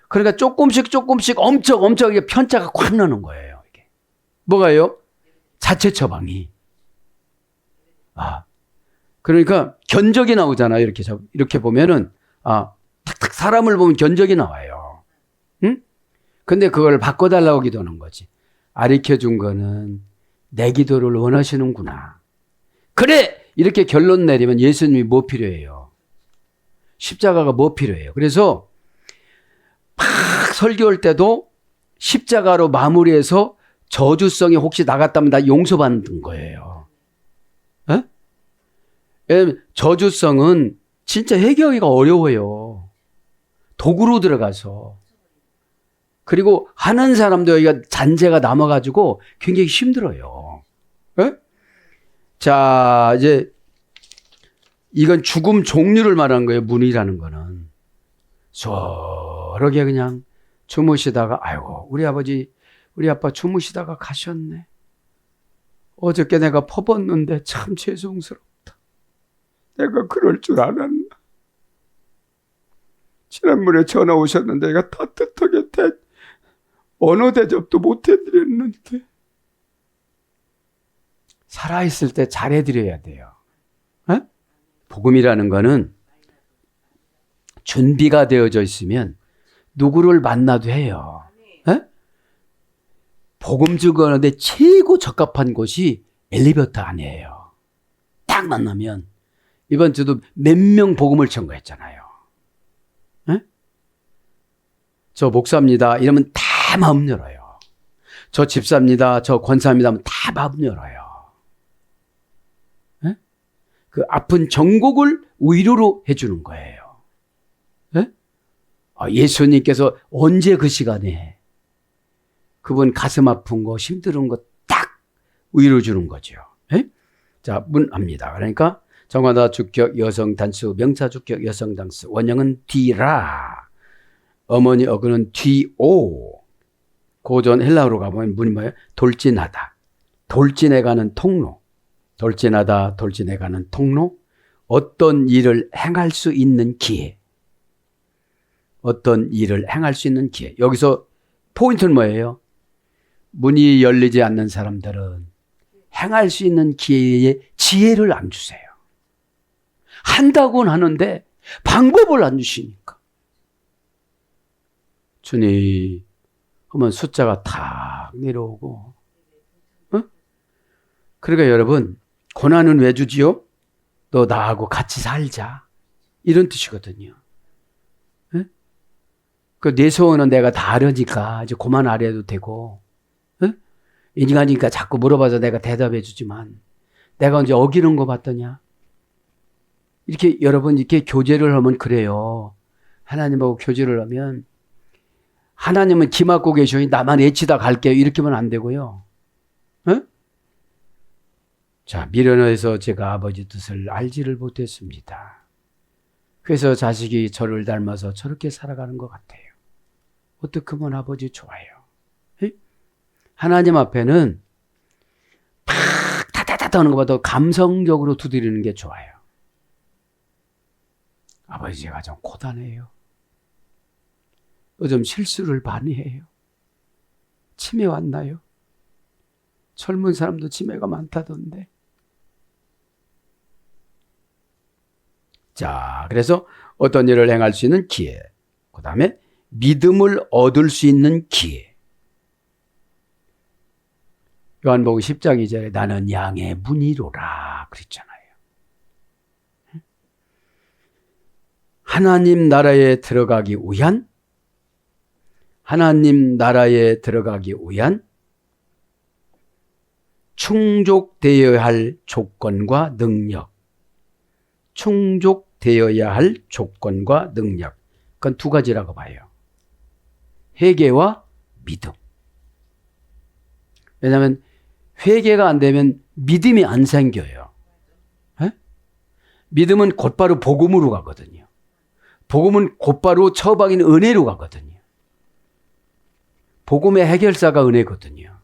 그러니까 조금씩 엄청 이게 편차가 확 나는 거예요. 이게. 뭐가요? 자체 처방이. 그러니까 견적이 나오잖아요. 이렇게 보면은 탁탁 사람을 보면 견적이 나와요. 응? 근데 그걸 바꿔달라고 기도하는 거지. 가르쳐 준 거는 내 기도를 원하시는구나. 그래! 이렇게 결론 내리면 예수님이 뭐 필요해요? 십자가가 뭐 필요해요? 그래서 막 설교할 때도 십자가로 마무리해서 저주성이 혹시 나갔다면 다 용서받는 거예요. 에? 저주성은 진짜 해결하기가 어려워요. 도구로 들어가서. 그리고 하는 사람도 여기가 잔재가 남아가지고 굉장히 힘들어요. 에? 자, 이제 이건 죽음 종류를 말하는 거예요. 문이라는 거는. 저렇게 그냥 주무시다가 아이고 우리 아버지 우리 아빠 주무시다가 가셨네. 어저께 내가 퍼붓는데 참 죄송스럽다. 내가 그럴 줄 알았나. 지난번에 전화 오셨는데 내가 따뜻하게 언어 대접도 못 해드렸는데. 살아있을 때 잘해드려야 돼요. 에? 복음이라는 거는 준비가 되어져 있으면 누구를 만나도 해요. 에? 복음 주거하는데 최고 적합한 곳이 엘리베이터 안이에요. 딱 만나면 이번 주도 몇 명 복음을 전거했잖아요. 에? 저 목사입니다. 이러면 다 마음 열어요. 저 집사입니다. 저 권사입니다. 하면 다 마음 열어요. 에? 그 아픈 정곡을 위로로 해주는 거예요. 에? 예수님께서 언제 그 시간에 그분 가슴 아픈 거 힘든 거 딱 위로 주는 거죠. 에? 자, 문합니다. 그러니까 정하다 주격 여성 단수 명사 주격 여성 단수 원형은 뒤라 어머니 어근은 뒤오 고전 헬라어로 가보면 문이 뭐예요? 돌진하다. 돌진해가는 통로. 돌진하다 돌진해가는 통로. 어떤 일을 행할 수 있는 기회. 어떤 일을 행할 수 있는 기회. 여기서 포인트는 뭐예요? 문이 열리지 않는 사람들은 행할 수 있는 기회에 지혜를 안 주세요. 한다고는 하는데 방법을 안 주시니까. 주님 하면 숫자가 탁 내려오고. 그러니까 여러분 고난은 왜 주지요? 너 나하고 같이 살자. 이런 뜻이거든요. 그 내 소원은 내가 다 알으니까 이제 그만 알아도 되고. 인간이니까 자꾸 물어봐서 내가 대답해 주지만 내가 언제 어기는 거 봤더냐? 이렇게 여러분 이렇게 교제를 하면 그래요. 하나님하고 교제를 하면 하나님은 기막고 계시니 나만 애치다 갈게요. 이렇게 하면 안 되고요. 자, 미련해서 제가 아버지 뜻을 알지를 못했습니다. 그래서 자식이 저를 닮아서 저렇게 살아가는 것 같아요. 어떻게 하면 아버지 좋아요. 하나님 앞에는 팍 타타타타 하는 것보다 감성적으로 두드리는 게 좋아요. 아버지 제가 좀 고단해요. 요즘 실수를 많이 해요. 치매 왔나요? 젊은 사람도 치매가 많다던데. 자, 그래서 어떤 일을 행할 수 있는 기회. 그 다음에 믿음을 얻을 수 있는 기회. 요한복음 10장 2절에 나는 양의 문이로라 그랬잖아요. 하나님 나라에 들어가기 위한 충족되어야 할 조건과 능력. 충족되어야 할 조건과 능력. 그건 두 가지라고 봐요. 회개와 믿음. 왜냐하면 회개가 안 되면 믿음이 안 생겨요. 에? 믿음은 곧바로 복음으로 가거든요. 복음은 곧바로 처방인 은혜로 가거든요. 복음의 해결사가 은혜거든요.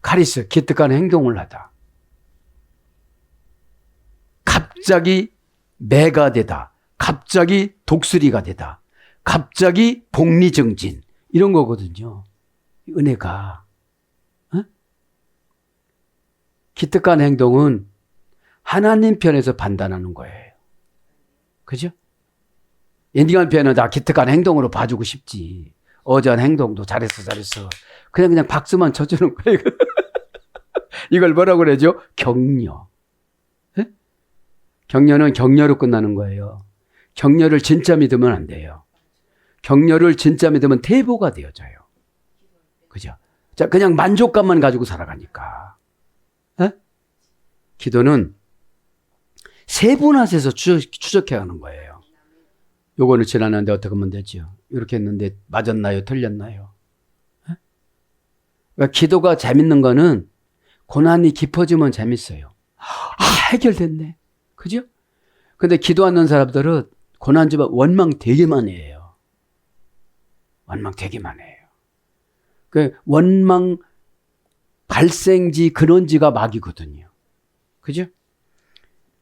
카리스, 기특한 행동을 하다. 갑자기 매가 되다. 갑자기 독수리가 되다. 갑자기 복리증진. 이런 거거든요. 은혜가. 어? 기특한 행동은 하나님 편에서 판단하는 거예요. 그죠? 인간 편은 다 기특한 행동으로 봐주고 싶지. 어제 한 행동도 잘했어. 그냥 박수만 쳐주는 거예요. 이걸 뭐라고 그러죠? 격려. 네? 격려는 격려로 끝나는 거예요. 격려를 진짜 믿으면 안 돼요. 격려를 진짜 믿으면 태보가 되어져요. 그죠? 자, 그냥 만족감만 가지고 살아가니까. 네? 기도는 세분화해서 추적해 가는 거예요. 요거는 지났는데 어떻게 하면 되죠? 이렇게 했는데 맞았나요? 틀렸나요? 네? 그러니까 기도가 재밌는 거는 고난이 깊어지면 재밌어요. 해결됐네. 그죠? 근데 기도하는 사람들은 고난 주면 원망 되게 많이 해요. 원망 되게 많이 해요. 그 원망 발생지, 근원지가 마귀거든요. 그죠?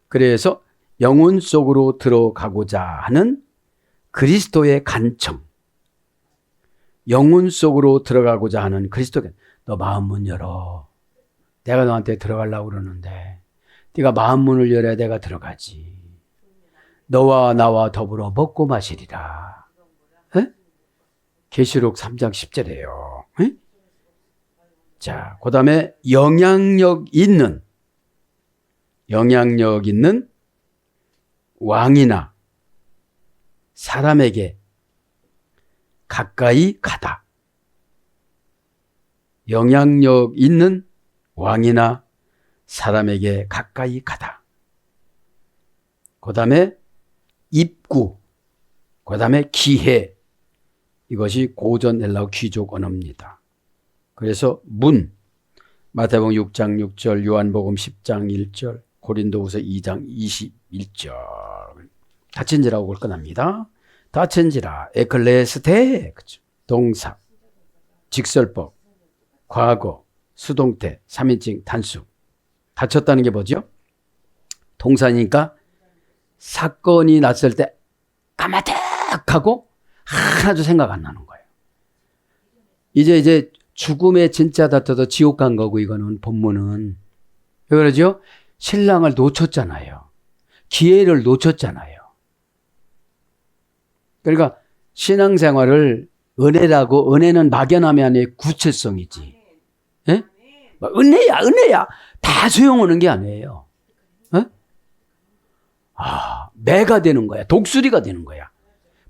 그래서 영혼 속으로 들어가고자 하는 그리스도의 간청. 영혼 속으로 들어가고자 하는 그리스도의 간청. 너 마음 문 열어. 내가 너한테 들어가려고 그러는데 네가 마음 문을 열어야 내가 들어가지. 너와 나와 더불어 먹고 마시리라. 에? 계시록 3장 10절이에요. 에? 자, 그 다음에 영향력 있는 왕이나 사람에게 가까이 가다. 영향력 있는 왕이나 사람에게 가까이 가다. 그 다음에 입구, 그 다음에 기회. 이것이 고전 헬라어 귀족 언어입니다. 그래서 문, 마태복음 6장 6절, 요한복음 10장 1절, 고린도후서 2장 21절. 다친지라고 끝납니다. 다친지라, 에클레스테, 그렇죠. 동사, 직설법, 과거, 수동태, 3인칭, 단수. 다쳤다는 게 뭐죠? 동사니까 사건이 났을 때 까마득하고 하나도 생각 안 나는 거예요. 이제 죽음에 진짜 다쳐서 지옥 간 거고, 이거는 본문은. 왜 그러죠? 신랑을 놓쳤잖아요. 기회를 놓쳤잖아요. 그러니까 신앙생활을 은혜는 막연함이 아니라 구체성이지. 예? 은혜야. 다 소용오는 게 아니에요. 예? 매가 되는 거야. 독수리가 되는 거야.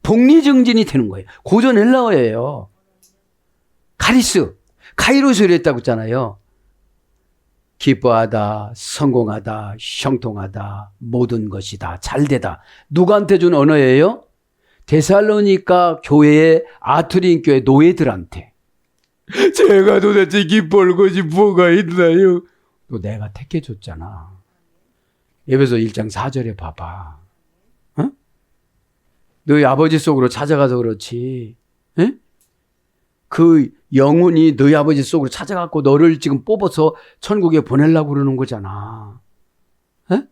복리증진이 되는 거예요. 고전 헬라어예요. 카이로스를 했다고 했잖아요. 기뻐하다, 성공하다, 형통하다, 모든 것이 다 잘되다. 누구한테 준 언어예요? 데살로니가 교회의 아트린 교회 노예들한테. 제가 도대체 기뻐할 것이 뭐가 있나요? 또 내가 택해줬잖아. 에베소 1장 4절에 봐봐. 어? 너희 아버지 속으로 찾아가서 그렇지. 에? 그 영혼이 너희 아버지 속으로 찾아가고 너를 지금 뽑아서 천국에 보내려고 그러는 거잖아. 에?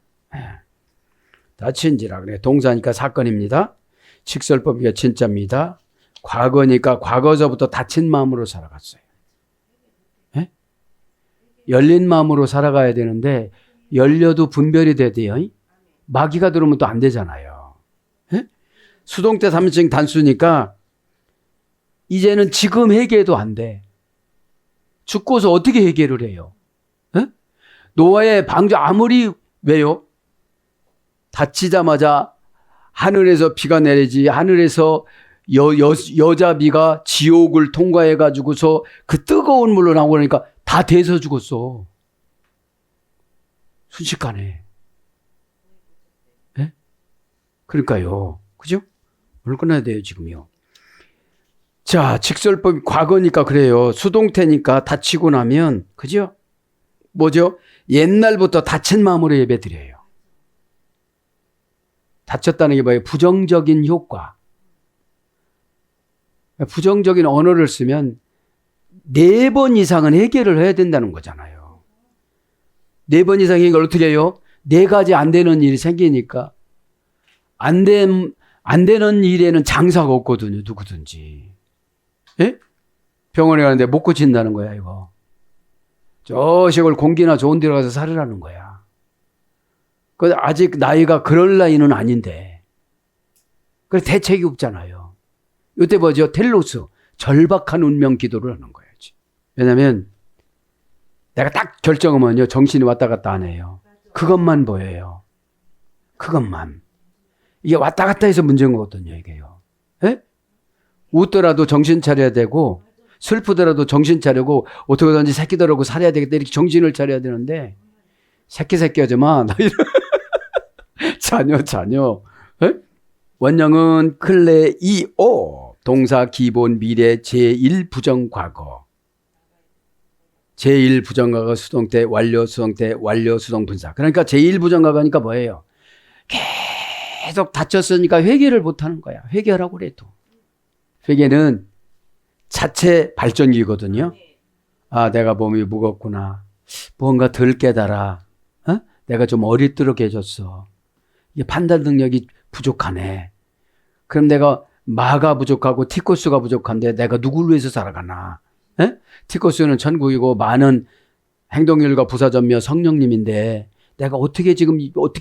다친지라 그래. 동사니까 사건입니다. 직설법이니까 진짜입니다. 과거니까 과거서부터 다친 마음으로 살아갔어요. 에? 열린 마음으로 살아가야 되는데 열려도 분별이 돼야 돼요. 마귀가 들어오면 또 안 되잖아요. 예? 수동태 3인칭 단수니까 이제는 지금 회개해도 안 돼. 죽고서 어떻게 회개를 해요? 예? 노아의 방주 아무리 왜요? 다치자마자 하늘에서 비가 내리지 하늘에서 여자 비가 지옥을 통과해 가지고서 그 뜨거운 물로 나오고 그러니까 다 데서 죽었어. 순식간에. 예? 그러니까요. 그죠? 오늘 끝나야 돼요, 지금요. 자, 직설법이 과거니까 그래요. 수동태니까 다치고 나면, 그죠? 뭐죠? 옛날부터 다친 마음으로 예배 드려요. 다쳤다는 게 뭐예요? 부정적인 효과. 부정적인 언어를 쓰면 4번 이상은 해결을 해야 된다는 거잖아요. 4번 이상 해결 어떻게 해요? 4가지 안 되는 일이 생기니까 안 되는 일에는 장사가 없거든요. 누구든지. 예? 병원에 가는데 못 고친다는 거야, 이거. 저 시골 공기나 좋은 데 가서 살으라는 거야. 아직 나이가 그럴 나이는 아닌데. 그래서 대책이 없잖아요. 이때 뭐죠? 텔로스. 절박한 운명 기도를 하는 거예요. 왜냐면 내가 딱 결정하면요. 정신이 왔다 갔다 안 해요. 그것만 보여요. 그것만. 이게 왔다 갔다 해서 문제인 거거든요. 이게요. 예? 웃더라도 정신 차려야 되고 슬프더라도 정신 차리고 어떻게든지 새끼들하고 살아야 되겠다 이렇게 정신을 차려야 되는데 새끼 하지마. 자녀. 에? 원형은 클레이오 동사 기본 미래 제1부정 과거 제1부정과거 수동태 완료 수동태 완료 수동 분사. 그러니까 제1부정과거니까 뭐예요? 계속 다쳤으니까 회개를 못하는 거야. 회개하라고 그래도. 회개는 자체 발전기거든요. 아, 내가 몸이 무겁구나. 뭔가 덜 깨달아. 어? 내가 좀 어리뜨럽게 해줬어. 이게 판단 능력이 부족하네. 그럼 내가 마가 부족하고 티코스가 부족한데 내가 누굴 위해서 살아가나. 에? 티코스는 천국이고 마는 행동일과 부사전며 성령님인데 내가 어떻게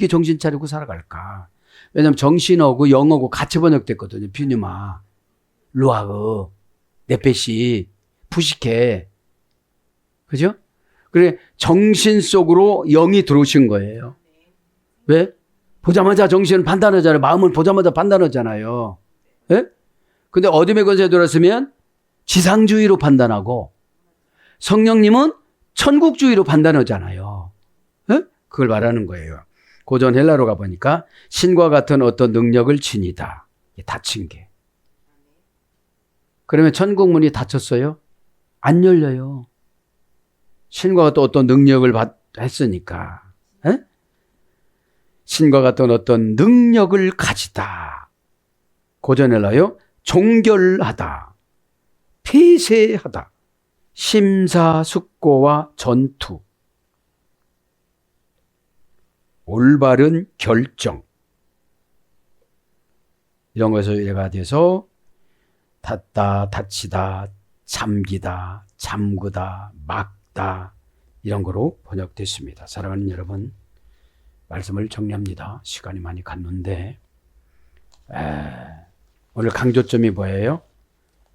정신 차리고 살아갈까. 왜냐면 정신어고 영어고 같이 번역됐거든요. 퓨뉴마, 루아흐, 네페시, 푸시케. 그죠? 그래, 정신 속으로 영이 들어오신 거예요. 왜? 보자마자 정신은 판단하잖아요. 마음은 보자마자 판단하잖아요. 예? 근데 어둠의 권세에 들어왔으면 지상주의로 판단하고 성령님은 천국주의로 판단하잖아요. 예? 그걸 말하는 거예요. 고전 헬라로 가보니까 신과 같은 어떤 능력을 지니다. 닫힌 게. 그러면 천국문이 닫혔어요? 안 열려요. 신과 같은 어떤 능력을 했으니까. 에? 신과 같은 어떤 능력을 가지다. 고전헬라요. 종결하다. 폐쇄하다. 심사숙고와 전투. 올바른 결정. 이런 것에서 예가 돼서 닫다, 닫히다, 잠기다, 잠그다, 막다 이런 거로 번역됐습니다. 사랑하는 여러분, 말씀을 정리합니다. 시간이 많이 갔는데 오늘 강조점이 뭐예요?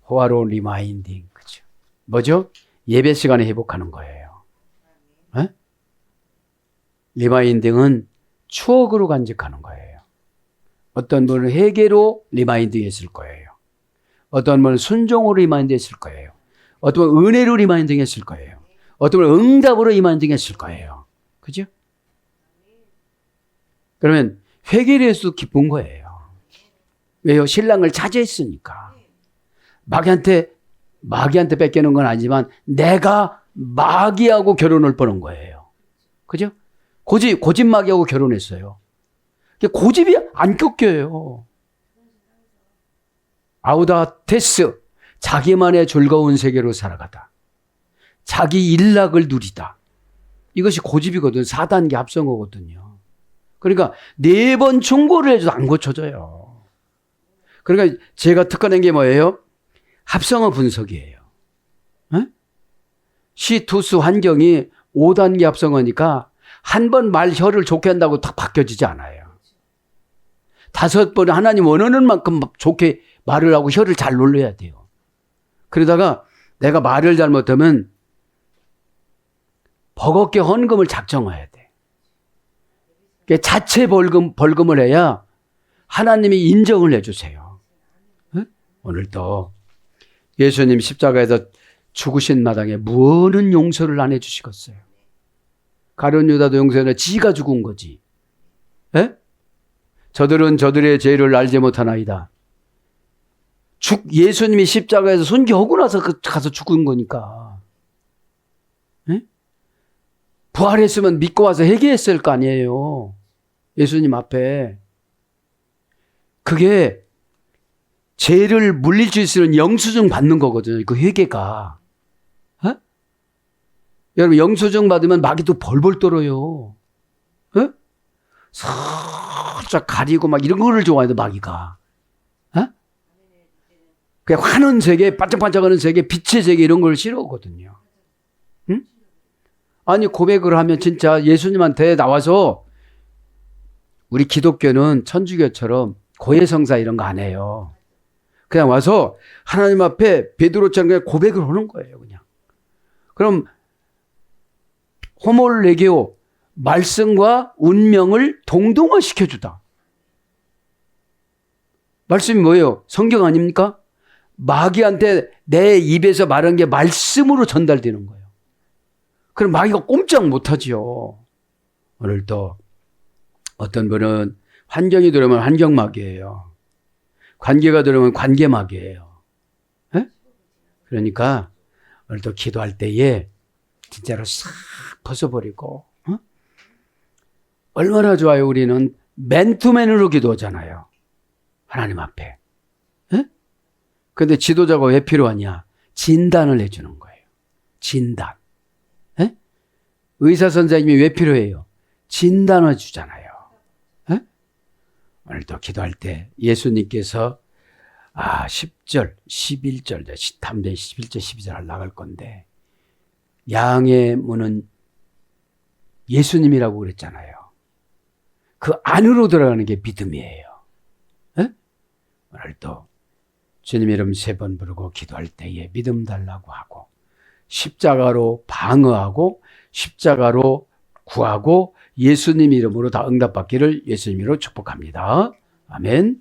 호화로운 리마인딩. 그죠? 뭐죠? 예배 시간에 회복하는 거예요. 에? 리마인딩은 추억으로 간직하는 거예요. 어떤 분은 회개로 리마인딩 했을 거예요. 어떤 분은 순종으로 리마인딩 했을 거예요. 어떤 분은 은혜로 리마인딩 했을 거예요. 어떤 분은 응답으로 리마인딩 했을 거예요. 그죠? 그러면 회개를 해서 기쁜 거예요. 왜요? 신랑을 차지했으니까. 마귀한테 뺏기는 건 아니지만 내가 마귀하고 결혼을 뻔한 거예요. 그죠? 고집 마귀하고 결혼했어요. 고집이 안 꺾여요. 아우다테스, 자기만의 즐거운 세계로 살아가다. 자기 일락을 누리다. 이것이 고집이거든요. 4단계 합성어거든요. 그러니까 4번 충고를 해줘도 안 고쳐져요. 그러니까 제가 특화된 게 뭐예요? 합성어 분석이에요. 시, 투수, 환경이 5단계 합성어니까 한 번 말 혀를 좋게 한다고 딱 바뀌어지지 않아요. 5번 하나님 원하는 만큼 좋게 말을 하고 혀를 잘 놀려야 돼요. 그러다가 내가 말을 잘못하면 버겁게 헌금을 작정해야 돼. 그러니까 자체 벌금을 해야 하나님이 인정을 해주세요. 네? 오늘도 예수님 십자가에서 죽으신 마당에 무언은 용서를 안 해주시겠어요. 가룟 유다도 용서해 지가 죽은 거지. 네? 저들은 저들의 죄를 알지 못하나이다. 예수님이 십자가에서 순교하고 나서 가서 죽은 거니까. 네? 부활했으면 믿고 와서 회개했을 거 아니에요. 예수님 앞에. 그게 죄를 물릴 수 있는 영수증 받는 거거든요. 그 회개가. 어? 여러분 영수증 받으면 마귀도 벌벌 떨어요. 어? 살짝 가리고 막 이런 거를 좋아해요. 마귀가. 어? 그냥 환한 세계, 반짝반짝하는 세계, 빛의 세계 이런 걸 싫어하거든요. 응? 아니 고백을 하면 진짜 예수님한테 나와서 우리 기독교는 천주교처럼 고해성사 이런 거 안 해요. 그냥 와서 하나님 앞에 베드로처럼 그냥 고백을 하는 거예요. 그냥. 그럼 호몰레게오 말씀과 운명을 동동화시켜주다. 말씀이 뭐예요? 성경 아닙니까? 마귀한테 내 입에서 말한 게 말씀으로 전달되는 거예요. 그럼 마귀가 꼼짝 못하지요. 오늘도 어떤 분은 환경이 들어오면 환경마귀예요. 관계가 들어오면 관계마귀예요. 에? 그러니까 오늘도 기도할 때에 진짜로 싹 벗어버리고 얼마나 좋아요. 우리는 맨투맨으로 기도하잖아요. 하나님 앞에. 그런데 지도자가 왜 필요하냐? 진단을 해주는 거예요. 진단. 에? 의사 선생님이 왜 필요해요? 진단을 주잖아요. 에? 오늘도 기도할 때 예수님께서 10절, 11절, 담대 11절, 12절 나갈 건데 양의 문은 예수님이라고 그랬잖아요. 그 안으로 들어가는 게 믿음이에요. 에? 오늘도 주님 이름 3번 부르고 기도할 때에 믿음 달라고 하고 십자가로 방어하고 십자가로 구하고 예수님 이름으로 다 응답받기를 예수님 이름으로 축복합니다. 아멘.